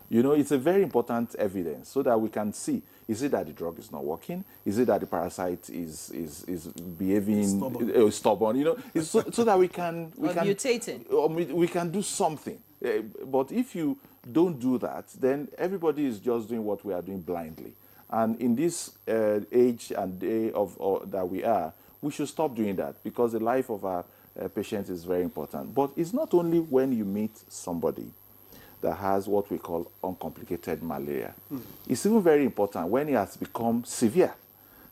It's a very important evidence so that we can see, is it that the drug is not working? Is it that the parasite is behaving stubborn? It's so that we can mutating. We can do something. But if you don't do that, then everybody is just doing what we are doing blindly. And in this age and day that we should stop doing that, because the life of our patient is very important. But it's not only when you meet somebody that has what we call uncomplicated malaria. It's even very important when it has become severe.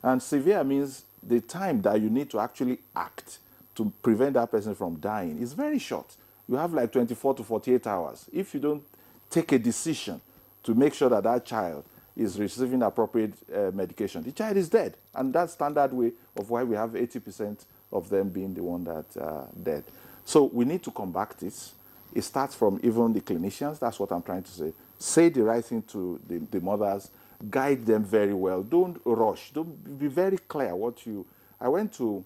And severe means the time that you need to actually act to prevent that person from dying is very short. You have like 24 to 48 hours. If you don't take a decision to make sure that that child is receiving appropriate medication, the child is dead. And that's standard way of why we have 80% of them being the one that are dead. So we need to combat this. It starts from even the clinicians. That's what I'm trying to say. Say the right thing to the mothers. Guide them very well. Don't rush. Don't be very clear what you... I went to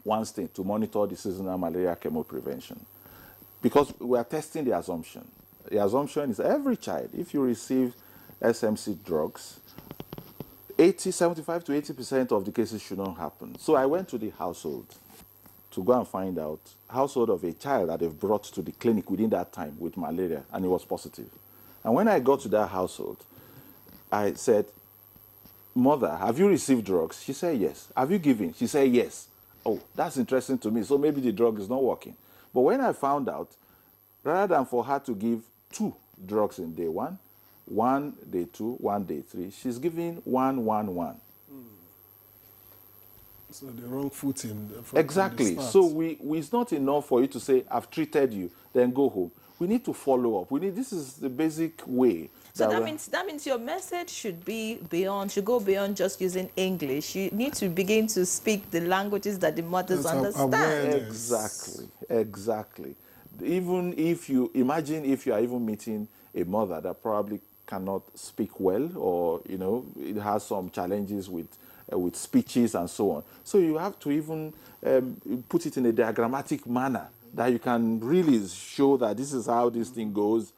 one state to monitor the seasonal malaria chemo prevention, because we are testing the assumption. The assumption is every child, if you receive SMC drugs, 75 to 80% of the cases should not happen. So I went to the household to go and find out household of a child that they've brought to the clinic within that time with malaria, and it was positive. And when I got to that household, I said, "Mother, have you received drugs?" She said, "Yes." "Have you given?" She said, "Yes." Oh, that's interesting to me. So maybe the drug is not working. But when I found out, rather than for her to give 2 drugs in day 1, 1 day 2, 1 day 3, she's giving 1, 1, 1. So the wrong footing. Exactly. So it's not enough for you to say, "I've treated you," then go home. We need to follow up. This is the basic way. So that means your message should go beyond just using English. You need to begin to speak the languages that the mothers understand. Exactly. Even if you are even meeting a mother that probably cannot speak well, or it has some challenges with speeches and so on. So you have to even put it in a diagrammatic manner that you can really show that this is how this thing goes,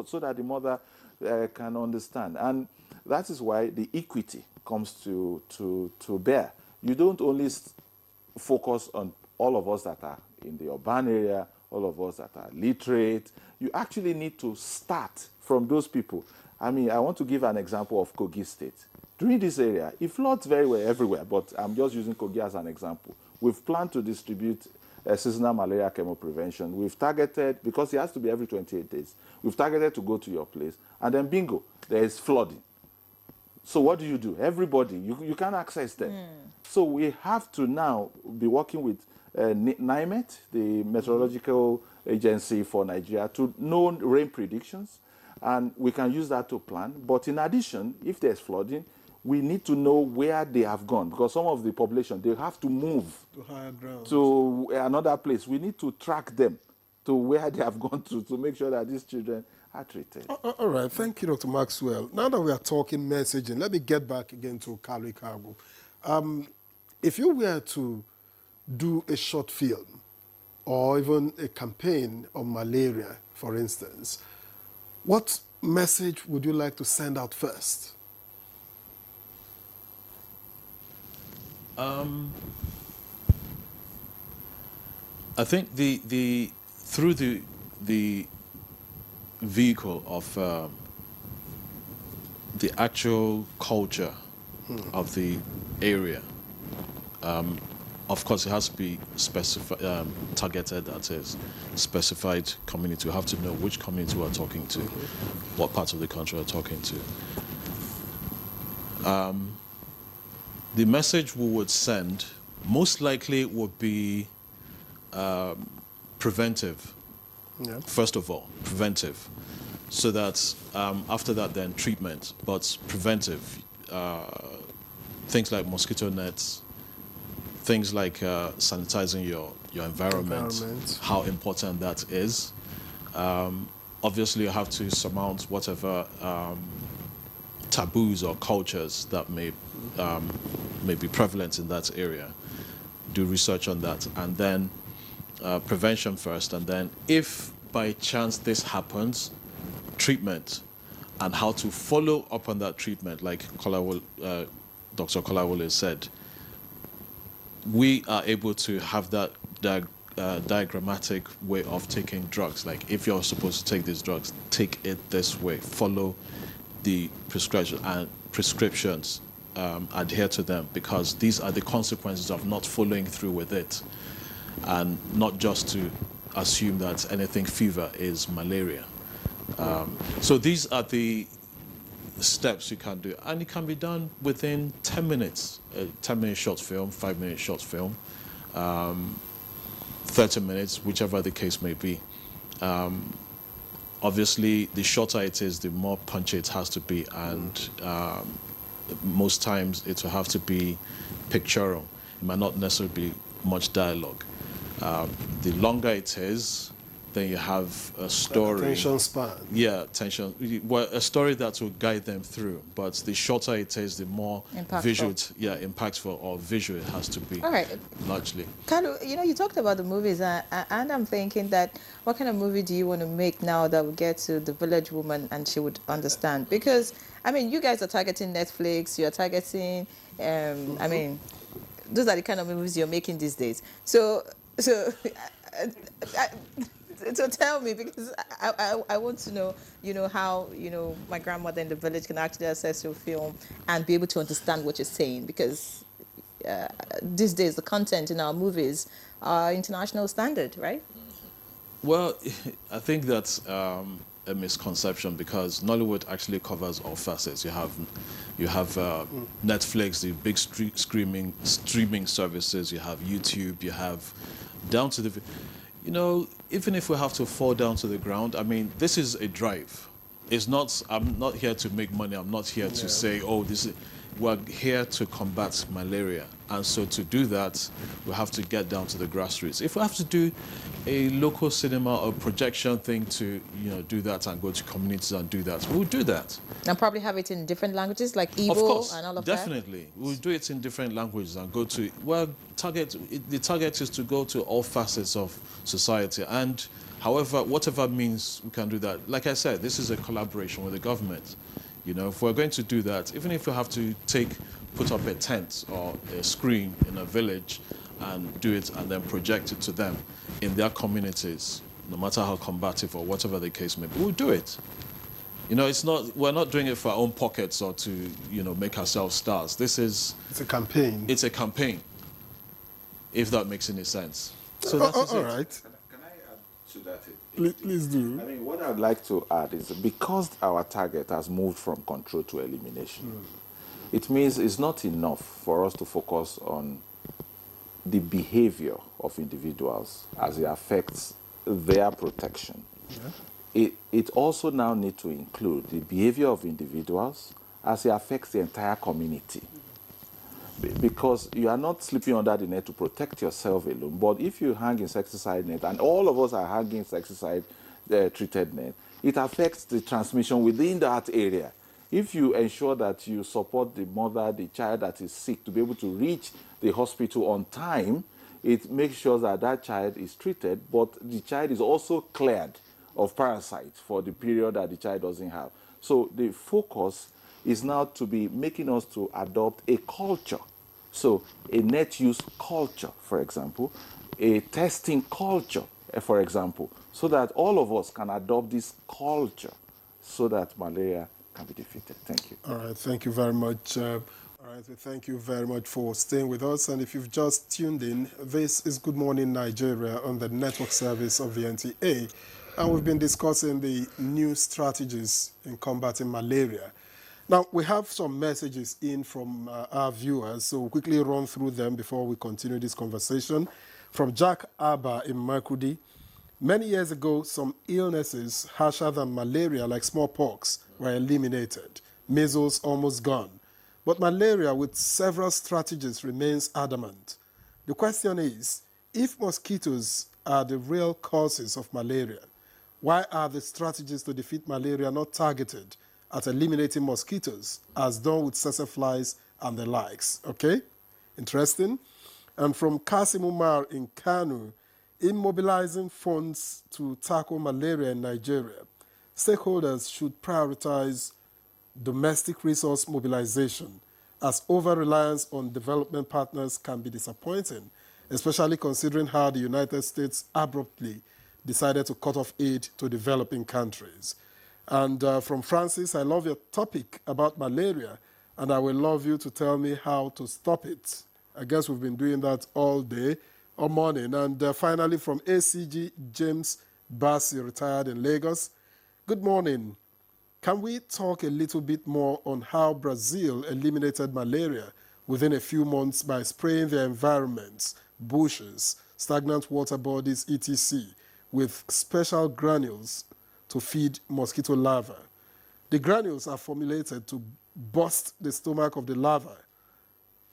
so that the mother can understand. And that is why the equity comes to bear. You don't only focus on all of us that are in the urban area, all of us that are literate. You actually need to start from those people. I mean, I want to give an example of Kogi State. During this area, it floods very well everywhere, but I'm just using Kogi as an example. We've planned to distribute seasonal malaria chemo prevention. We've targeted, because it has to be every 28 days, we've targeted to go to your place, and then bingo, there is flooding. So what do? Everybody, you can't access them. So we have to now be working with NIMET, the meteorological agency for Nigeria, to know rain predictions, and we can use that to plan. But in addition, if there's flooding, we need to know where they have gone, because some of the population, they have to move to higher ground, to another place. We need to track them to where they have gone to make sure that these children are treated. All right. Thank you, Dr. Maxwell. Now that we are talking messaging, let me get back again to Kali Cargo. If you were to do a short film or even a campaign on malaria, for instance, what message would you like to send out first? I think through the vehicle of the actual culture of the area. Of course, it has to be targeted, that is, specified community. We have to know which community we're talking to, what parts of the country we're talking to. The message we would send most likely would be preventive. Yeah. First of all, preventive. So that after that, then treatment, but preventive. Things like mosquito nets, things like sanitizing your environment, how important that is. Obviously, you have to surmount whatever taboos or cultures that may be prevalent in that area. Do research on that, and then prevention first, and then if by chance this happens, treatment and how to follow up on that treatment, like Dr. Kolawole said. We are able to have that diagrammatic way of taking drugs. Like if you're supposed to take these drugs, take it this way. Follow the prescriptions, adhere to them, because these are the consequences of not following through with it, and not just to assume that anything fever is malaria. So these are the steps you can do, and it can be done within 10 minutes. A 10-minute short film, 5-minute short film, 30 minutes, whichever the case may be. Obviously, the shorter it is, the more punchy it has to be, and most times it will have to be pictorial. It might not necessarily be much dialogue. The longer it is, then you have a story. Attention span. Yeah, attention. Well, a story that will guide them through. But the shorter it is, the more visual, impactful or visual it has to be. All right. Largely. Kalu, you talked about the movies, and I'm thinking that what kind of movie do you want to make now that will get to the village woman and she would understand? Because, I mean, you guys are targeting Netflix, you're targeting, I mean, those are the kind of movies you're making these days. So tell me, because I want to know, how, my grandmother in the village can actually access your film and be able to understand what you're saying, because these days the content in our movies are international standard, right? Well, I think that's a misconception, because Nollywood actually covers all facets. You have Netflix, the big streaming services. You have YouTube. You have down to the, even if we have to fall down to the ground. I mean, this is a drive. It's not. I'm not here to make money. I'm not here to say, oh, this is. We're here to combat malaria, and so to do that, we have to get down to the grassroots. If we have to do a local cinema or projection thing to, do that and go to communities and do that, we'll do that. And probably have it in different languages, like Igbo of course, and all of definitely. that? We'll do it in different languages and go to, the target is to go to all facets of society, and however, whatever means we can do that. Like I said, this is a collaboration with the government. If we're going to do that, even if we have to put up a tent or a screen in a village and do it and then project it to them in their communities, no matter how combative or whatever the case may be, we'll do it. We're not doing it for our own pockets or to, make ourselves stars. It's a campaign. It's a campaign, if that makes any sense. So that's all right. Can I add to that? Please do. I mean, what I'd like to add is, because our target has moved from control to elimination, it means it's not enough for us to focus on the behavior of individuals as it affects their protection. It also now needs to include the behavior of individuals as it affects the entire community. Because you are not sleeping under the net to protect yourself alone, but if you hang insecticide net, and all of us are hanging insecticide treated net, it affects the transmission within that area. If you ensure that you support the mother, the child that is sick, to be able to reach the hospital on time, it makes sure that that child is treated, but the child is also cleared of parasites for the period that the child doesn't have. So the focus is now to be making us to adopt a culture. So a net use culture, for example, a testing culture, for example, so that all of us can adopt this culture so that malaria can be defeated. Thank you. All right, thank you very much. All right, we thank you very much for staying with us. And if you've just tuned in, this is Good Morning Nigeria on the network service of the NTA. And we've been discussing the new strategies in combating malaria. Now, we have some messages in from our viewers, so we'll quickly run through them before we continue this conversation. From Jack Abba in Makudi. Many years ago, some illnesses harsher than malaria, like smallpox, were eliminated. Measles almost gone. But malaria, with several strategies, remains adamant. The question is, if mosquitoes are the real causes of malaria, why are the strategies to defeat malaria not targeted at eliminating mosquitoes, as done with tsetse flies and the likes? Okay? Interesting. And from Kasim Umar in Kanu, in mobilizing funds to tackle malaria in Nigeria, stakeholders should prioritize domestic resource mobilization, as over-reliance on development partners can be disappointing, especially considering how the United States abruptly decided to cut off aid to developing countries. And from Francis, I love your topic about malaria, and I will love you to tell me how to stop it. I guess we've been doing that all day or morning. And finally, from ACG James Bassi, retired in Lagos. Good morning. Can we talk a little bit more on how Brazil eliminated malaria within a few months by spraying their environments, bushes, stagnant water bodies, etc., with special granules to feed mosquito larvae? The granules are formulated to burst the stomach of the larvae.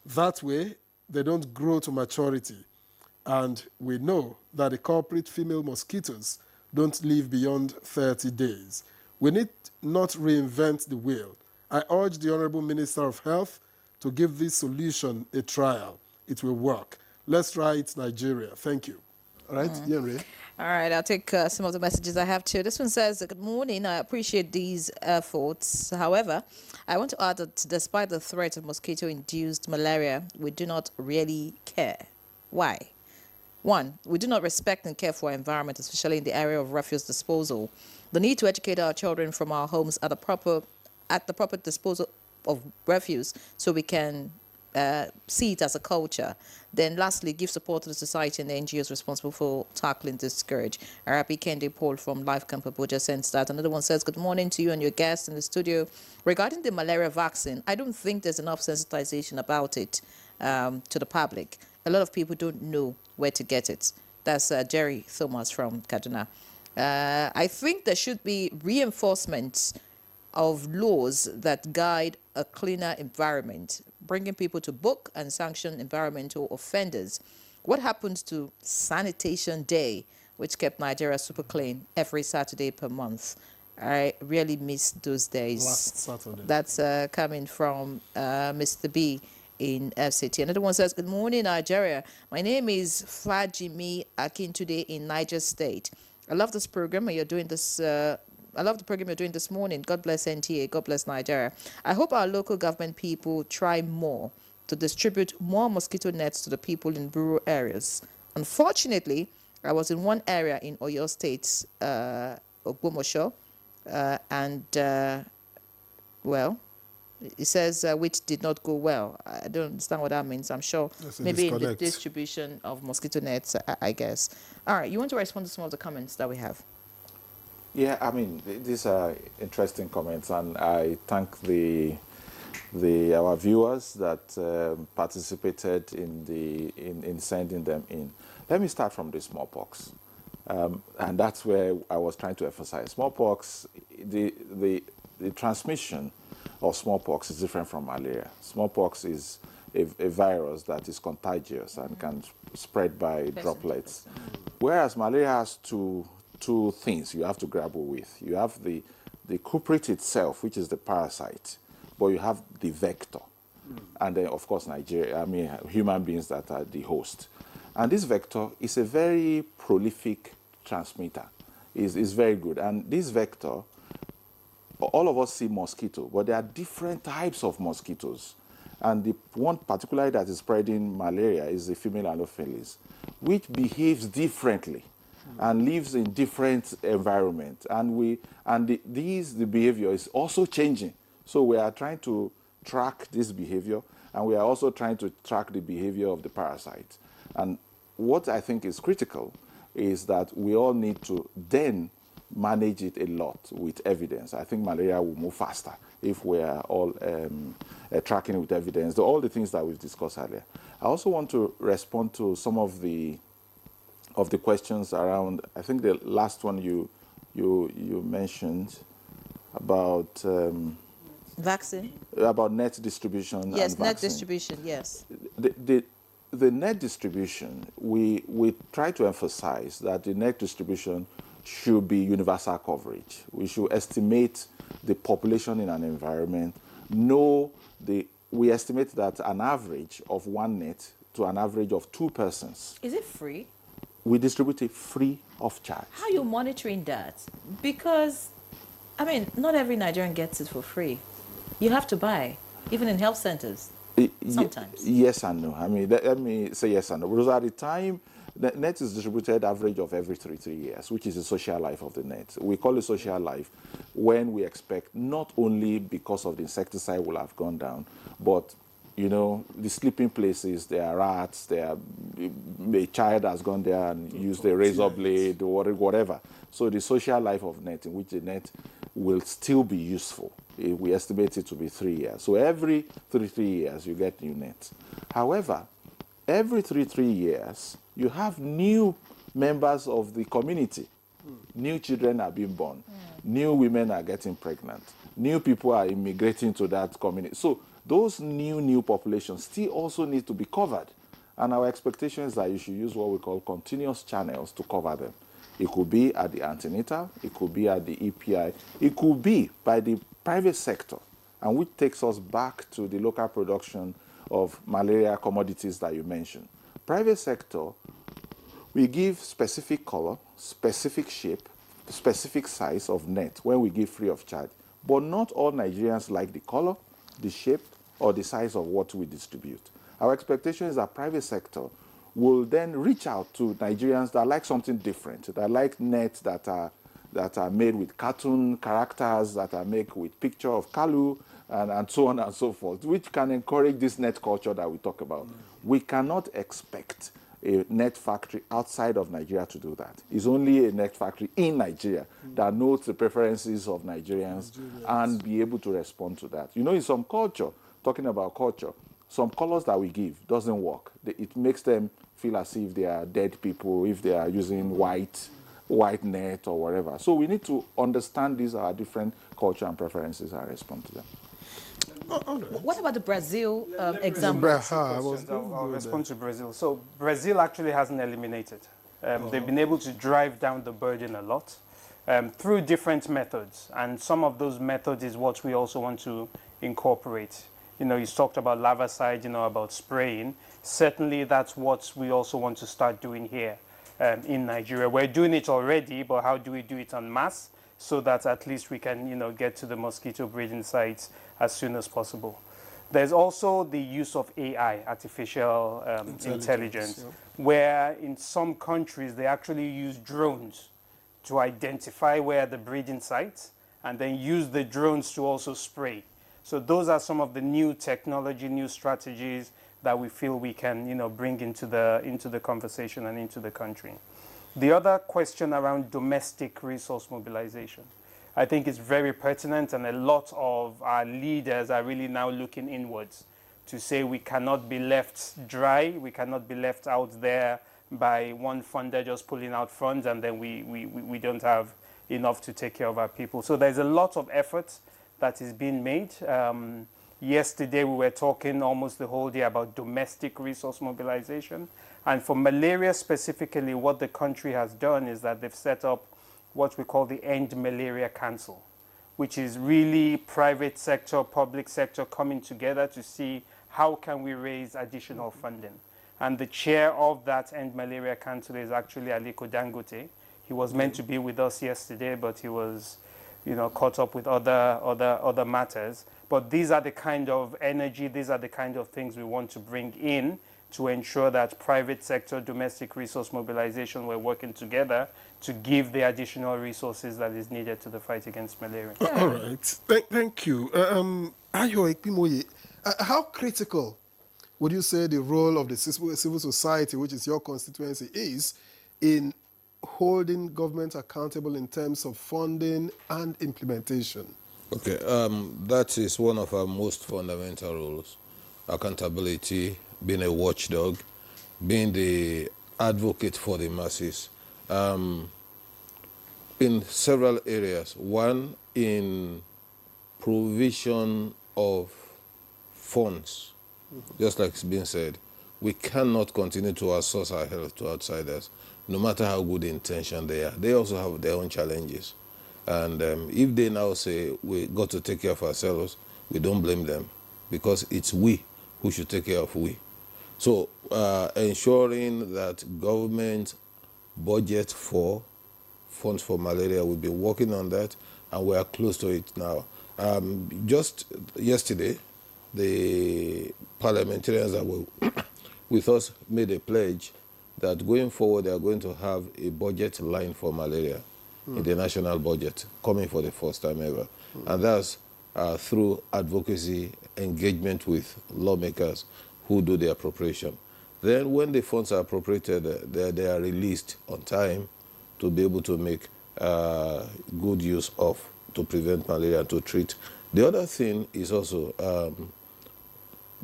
That way, they don't grow to maturity. And we know that the culprit female mosquitoes don't live beyond 30 days. We need not reinvent the wheel. I urge the Honorable Minister of Health to give this solution a trial. It will work. Let's try it, Nigeria. Thank you. All right, Yenri. All right, I'll take some of the messages I have too. This one says, good morning, I appreciate these efforts. However, I want to add that despite the threat of mosquito-induced malaria, we do not really care. Why? One, we do not respect and care for our environment, especially in the area of refuse disposal. The need to educate our children from our homes at the proper disposal of refuse so we can see it as a culture. Then lastly, give support to the society and the NGOs responsible for tackling this scourge. Arabi Kende Paul from Life Camp Abuja sends that. Another one says, good morning to you and your guests in the studio. Regarding the malaria vaccine, I don't think there's enough sensitization about it to the public. A lot of people don't know where to get it. That's Jerry Thomas from Kaduna. I think there should be reinforcement of laws that guide a cleaner environment, bringing people to book and sanction environmental offenders. What happens to Sanitation Day, which kept Nigeria super clean every Saturday per month? I really miss those days. Last Saturday. That's coming from Mr. B in FCT. Another one says, good morning, Nigeria. My name is Flajimi Akintude in Niger State. I love this program and you're doing this. I love the program you're doing this morning. God bless NTA. God bless Nigeria. I hope our local government people try more to distribute more mosquito nets to the people in rural areas. Unfortunately, I was in one area in Oyo State, Ogbomoso, well, it says which did not go well. I don't understand what that means. I'm sure maybe in the distribution of mosquito nets, I guess. All right, you want to respond to some of the comments that we have? Yeah, I mean, these are interesting comments, and I thank our viewers that participated in sending them in. Let me start from the smallpox, and that's where I was trying to emphasize. Smallpox, the transmission of smallpox is different from malaria. Smallpox is a virus that is contagious and can spread by droplets, whereas malaria has two things you have to grapple with. You have the culprit itself, which is the parasite, but you have the vector. And then, of course, human beings that are the host. And this vector is a very prolific transmitter. Is very good. And this vector, all of us see mosquito, but there are different types of mosquitoes. And the one particularly that is spreading malaria is the female Anopheles, which behaves differently and lives in different environments. And the behavior is also changing. So we are trying to track this behavior, and we are also trying to track the behavior of the parasites. And what I think is critical is that we all need to then manage it a lot with evidence. I think malaria will move faster if we are all tracking it with evidence, all the things that we've discussed earlier. I also want to respond to some of the questions around, I think the last one you mentioned about Vaccine? about net distribution. Yes, and net vaccine. distribution, yes. The net distribution, we try to emphasize that the net distribution should be universal coverage. We should estimate the population in an environment, we estimate that an average of one net to an average of 2 persons. Is it free? We distribute it free of charge. How are you monitoring that? Because, I mean, not every Nigerian gets it for free. You have to buy, even in health centers, sometimes. Yes and no. I mean, let me say yes and no. Because at the time, the net is distributed average of every 3 years, which is the social life of the net. We call it social life when we expect not only because of the insecticide will have gone down, but the sleeping places, there are rats, a child has gone there and used a razor blade or whatever. So the social life of net, in which the net will still be useful, we estimate it to be 3 years. So every 3 years, you get new nets. However, every 3 years, you have new members of the community. New children are being born. New women are getting pregnant. New people are immigrating to that community. So those new populations still also need to be covered. And our expectation is that you should use what we call continuous channels to cover them. It could be at the antenatal, it could be at the EPI, it could be by the private sector, and which takes us back to the local production of malaria commodities that you mentioned. Private sector, we give specific color, specific shape, specific size of net when we give free of charge. But not all Nigerians like the color, the shape, or the size of what we distribute. Our expectation is that private sector will then reach out to Nigerians that like something different, that like nets that are made with cartoon characters, that are made with picture of Kalu, and so on and so forth, which can encourage this net culture that we talk about. We cannot expect a net factory outside of Nigeria to do that. It's only a net factory in Nigeria that knows the preferences of Nigerians and be able to respond to that. In some culture, talking about culture, some colors that we give doesn't work. It makes them feel as if they are dead people, if they are using white net or whatever. So we need to understand these are different culture and preferences and respond to them. What about the Brazil example? I'll respond to Brazil. So Brazil actually hasn't eliminated. They've been able to drive down the burden a lot through different methods. And some of those methods is what we also want to incorporate. You talked about larvicide, about spraying. Certainly that's what we also want to start doing here in Nigeria. We're doing it already, but how do we do it en masse so that at least we can, get to the mosquito breeding sites as soon as possible. There's also the use of AI, artificial intelligence, where in some countries they actually use drones to identify where the breeding sites and then use the drones to also spray. So those are some of the new technology, new strategies that we feel we can, bring into the conversation and into the country. The other question around domestic resource mobilization, I think is very pertinent, and a lot of our leaders are really now looking inwards to say we cannot be left dry, we cannot be left out there by one funder just pulling out funds and then we don't have enough to take care of our people. So there's a lot of effort that is being made. Yesterday we were talking almost the whole day about domestic resource mobilization. And for malaria specifically, what the country has done is that they've set up what we call the End Malaria Council, which is really private sector, public sector coming together to see how can we raise additional funding. And the chair of that End Malaria Council is actually Aliko Dangote. He was meant to be with us yesterday, but he was caught up with other matters. But these are the kind of energy, these are the kind of things we want to bring in to ensure that private sector, domestic resource mobilization, we're working together to give the additional resources that is needed to the fight against malaria. All right. Thank you. Ayo Ekpimoye, how critical would you say the role of the civil society, which is your constituency, is in holding government accountable in terms of funding and implementation? Okay, that is one of our most fundamental roles. Accountability, being a watchdog, being the advocate for the masses. In several areas. One, in provision of funds. Just like it's been said, we cannot continue to outsource our health to outsiders, no matter how good intention they are. They also have their own challenges. And if they now say we got to take care of ourselves, we don't blame them, because it's we who should take care of we. So ensuring that government budget for funds for malaria, we've been working on that, and we are close to it now. Just yesterday, the parliamentarians that were with us made a pledge that going forward they are going to have a budget line for malaria in the national budget, coming for the first time ever. And that's through advocacy, engagement with lawmakers who do the appropriation. Then when the funds are appropriated, they are released on time to be able to make good use of, to prevent malaria, to treat. The other thing is also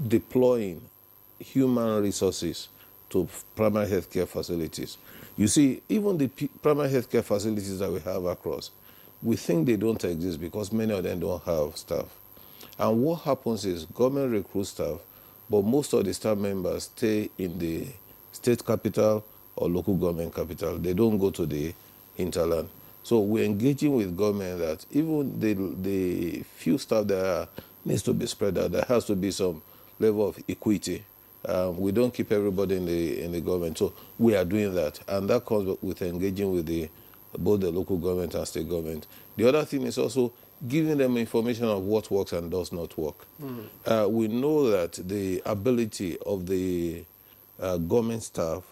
deploying human resources to primary healthcare facilities. You see, even the primary healthcare facilities that we have across, we think they don't exist because many of them don't have staff. And what happens is government recruits staff, but most of the staff members stay in the state capital or local government capital. They don't go to the hinterland. So we're engaging with government that even the few staff that needs to be spread out, there has to be some level of equity. We don't keep everybody in the government. So we are doing that. And that comes with engaging with both the local government and state government. The other thing is also giving them information of what works and does not work. We know that the ability of the government staff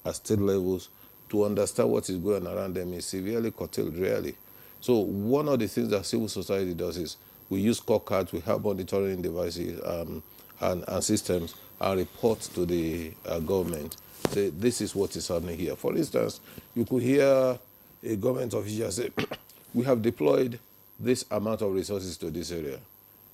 at state levels to understand what is going on around them is severely curtailed, really. So one of the things that civil society does is we use scorecards, we have monitoring devices and systems, and report to the government. Say, this is what is happening here. For instance, you could hear a government official say, we have deployed this amount of resources to this area.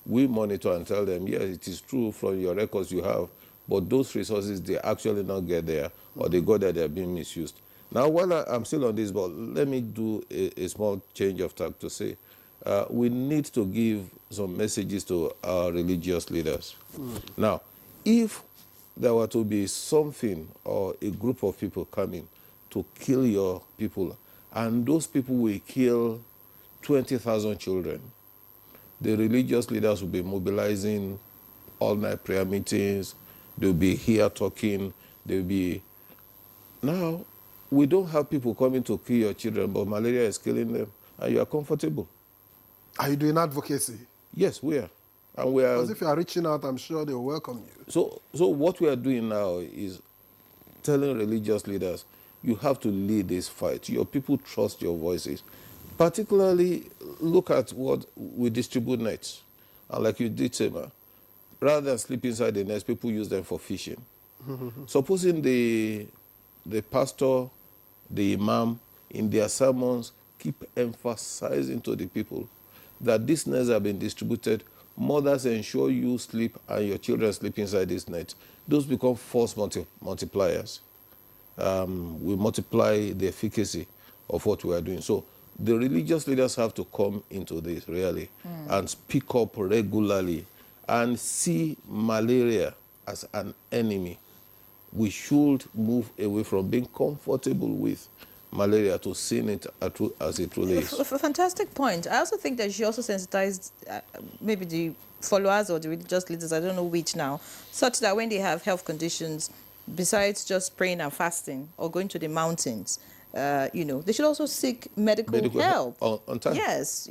We monitor and tell them, yes, it is true from your records you have, but those resources, they actually not get there, or they got there, they're being misused. Now, while I'm still on this board, let me do a small change of tack to say, we need to give some messages to our religious leaders. Now, if there were to be something or a group of people coming to kill your people, and those people will kill 20,000 children, the religious leaders will be mobilizing all-night prayer meetings, they'll be here talking, they'll be... Now, we don't have people coming to kill your children, but malaria is killing them, and you are comfortable. Are you doing advocacy? Yes, we are. And we are. Because if you are reaching out, I'm sure they will welcome you. So what we are doing now is telling religious leaders, you have to lead this fight. Your people trust your voices. Particularly, look at what we distribute nets. And like you did say, rather than sleep inside the nets, people use them for fishing. Supposing the pastor, the imam, in their sermons, keep emphasizing to the people that these nets have been distributed. Mothers ensure you sleep and your children sleep inside this net. Those become force multipliers. We multiply the efficacy of what we are doing. So the religious leaders have to come into this, really, and speak up regularly and see malaria as an enemy. We should move away from being comfortable with malaria to seeing it as it truly is. Fantastic point. I also think that she also sensitized maybe the followers or the religious leaders, I don't know which now, such that when they have health conditions, besides just praying and fasting or going to the mountains, they should also seek medical help. On time. Yes,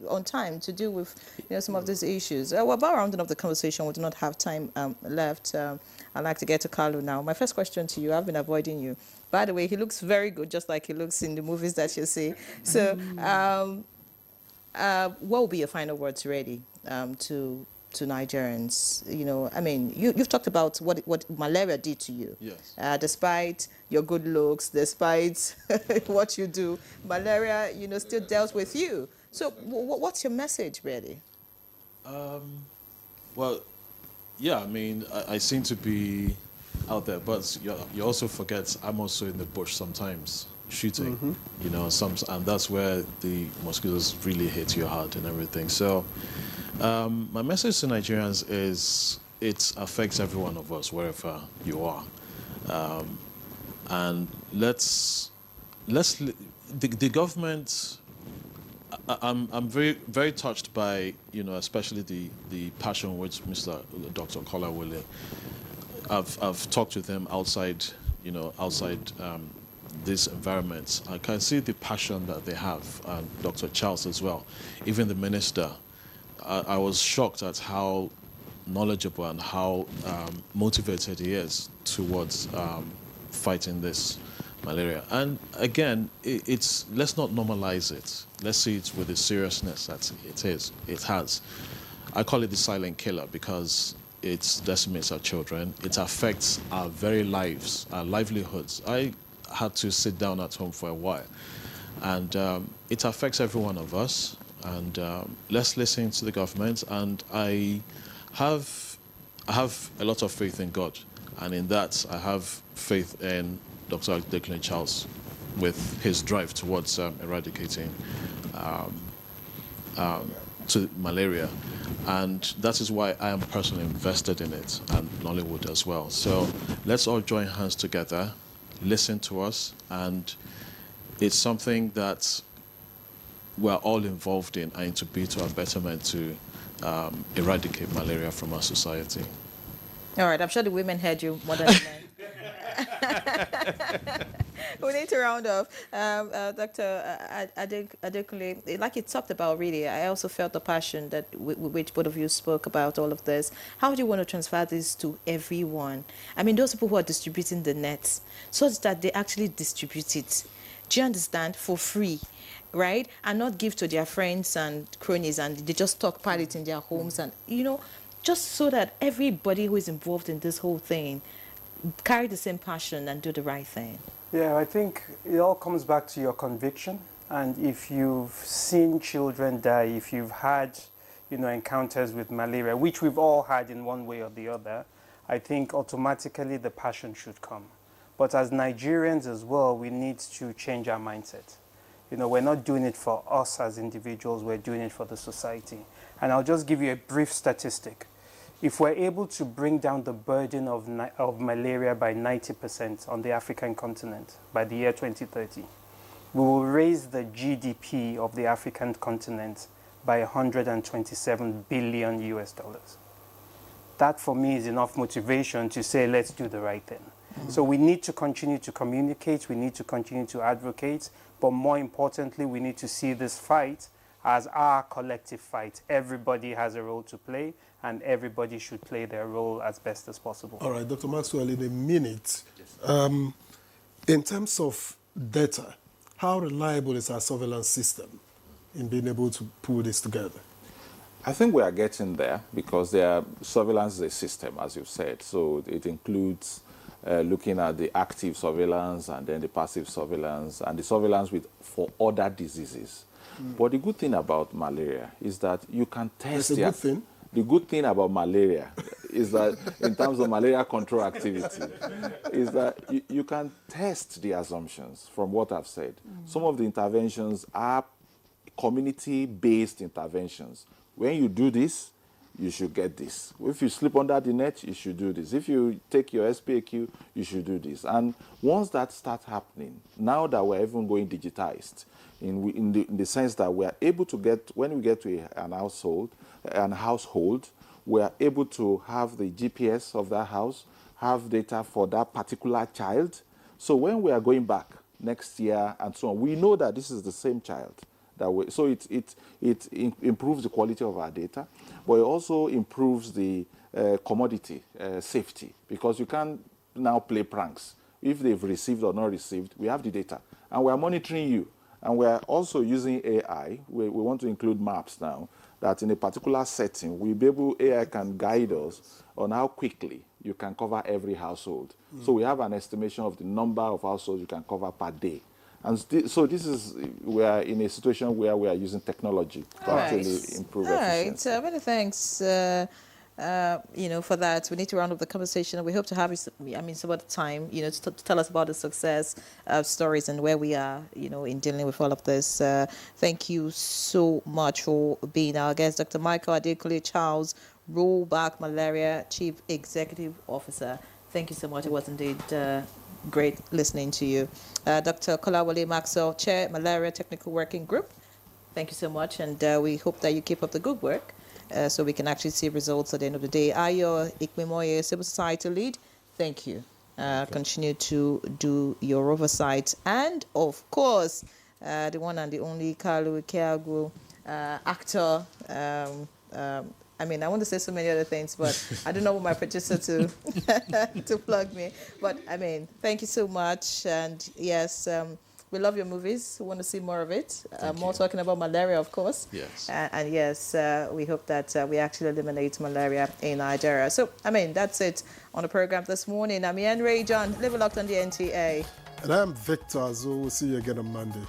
on time to deal with, some of these issues. We're about rounding up the conversation. We do not have time left. I'd like to get to Carlo now. My first question to you, I've been avoiding you. By the way, he looks very good, just like he looks in the movies that you see. So, what will be your final words, really, to Nigerians? You've talked about what malaria did to you. Yes. Despite your good looks, despite what you do, malaria, still dealt with you. So what's your message, really? Well, yeah, I seem to be out there, but you also forget I'm also in the bush sometimes shooting, and that's where the mosquitoes really hit you hard and everything. So my message to Nigerians is it affects every one of us wherever you are, and the government. I'm very, very touched by, especially the passion which Dr. Kolawole. I've talked with him outside these environments. I can see the passion that they have, and Dr. Charles as well, even the minister. I was shocked at how knowledgeable and how motivated he is towards fighting this malaria. And again, let's not normalize it. Let's see it with the seriousness that it has. I call it the silent killer because it decimates our children. It affects our very lives, our livelihoods. I had to sit down at home for a while. And it affects every one of us. And let's listen to the government. And I have a lot of faith in God. And in that, I have faith in Dr. Declan Charles with his drive towards eradicating to malaria. And that is why I am personally invested in it, and Nollywood as well. So let's all join hands together, listen to us, and it's something that we're all involved in and to be to our betterment to eradicate malaria from our society. All right, I'm sure the women heard you more than the men. We need to round off. Dr. Adekunle, like you talked about, really, I also felt the passion that which both of you spoke about all of this. How do you want to transfer this to everyone? Those people who are distributing the nets, such that they actually distribute it. Do you understand? For free, right? And not give to their friends and cronies, and they just stockpile it in their homes, and, just so that everybody who is involved in this whole thing carry the same passion and do the right thing. Yeah, I think it all comes back to your conviction. And if you've seen children die, if you've had, encounters with malaria, which we've all had in one way or the other, I think automatically the passion should come. But as Nigerians as well, we need to change our mindset. We're not doing it for us as individuals, we're doing it for the society. And I'll just give you a brief statistic. If we're able to bring down the burden of malaria by 90% on the African continent by the year 2030, we will raise the GDP of the African continent by $127 billion US. That for me is enough motivation to say, let's do the right thing. So we need to continue to communicate, we need to continue to advocate, but more importantly, we need to see this fight as our collective fight. Everybody has a role to play, and everybody should play their role as best as possible. All right, Dr. Maxwell, in a minute, in terms of data, how reliable is our surveillance system in being able to pull this together? I think we are getting there because their surveillance is a system, as you've said. So it includes looking at the active surveillance and then the passive surveillance and the surveillance for other diseases. But the good thing about malaria is that you can test That's a good thing. The good thing about malaria is that in terms of malaria control activity is that you can test the assumptions from what I've said. Some of the interventions are community-based interventions. When you do this, you should get this. If you sleep under the net, you should do this. If you take your SPAQ, you should do this. And once that starts happening, now that we're even going digitized, in the sense that we are able to get, when we get to an household, we are able to have the GPS of that house, have data for that particular child. So when we are going back next year, and so on. We know that this is the same child. So it improves the quality of our data, but it also improves the commodity safety, because you can't now play pranks. If they've received or not received, we have the data, and we are monitoring you. And we are also using AI. We want to include maps now, that in a particular setting, AI can guide us on how quickly you can cover every household. So we have an estimation of the number of households you can cover per day. And so we are in a situation where we are using technology to actually improve efficiency. All right, many thanks. For that. We need to round up the conversation. We hope to have you, some other time, to tell us about the success stories and where we are, in dealing with all of this. Thank you so much for being our guest, Dr. Michael Adekule Charles, Rollback Malaria Chief Executive Officer. Thank you so much. It was indeed great listening to you. Dr. Kolawole Maxwell, Chair, Malaria Technical Working Group. Thank you so much, and we hope that you keep up the good work. So we can actually see results at the end of the day. Ayo Ikmemoye, Civil Society Lead, thank you. Continue to do your oversight. And, of course, the one and the only Kalu Keagu, actor. I want to say so many other things, but I don't know what my producer to to plug me. But, thank you so much. And, yes, we love your movies. We want to see more of it. More talking about malaria, of course. Yes. And yes, we hope that we actually eliminate malaria in Nigeria. So, that's it on the program this morning. I'm Ian Ray John. Live locked on the NTA. And I'm Victor Azu. We'll see you again on Monday.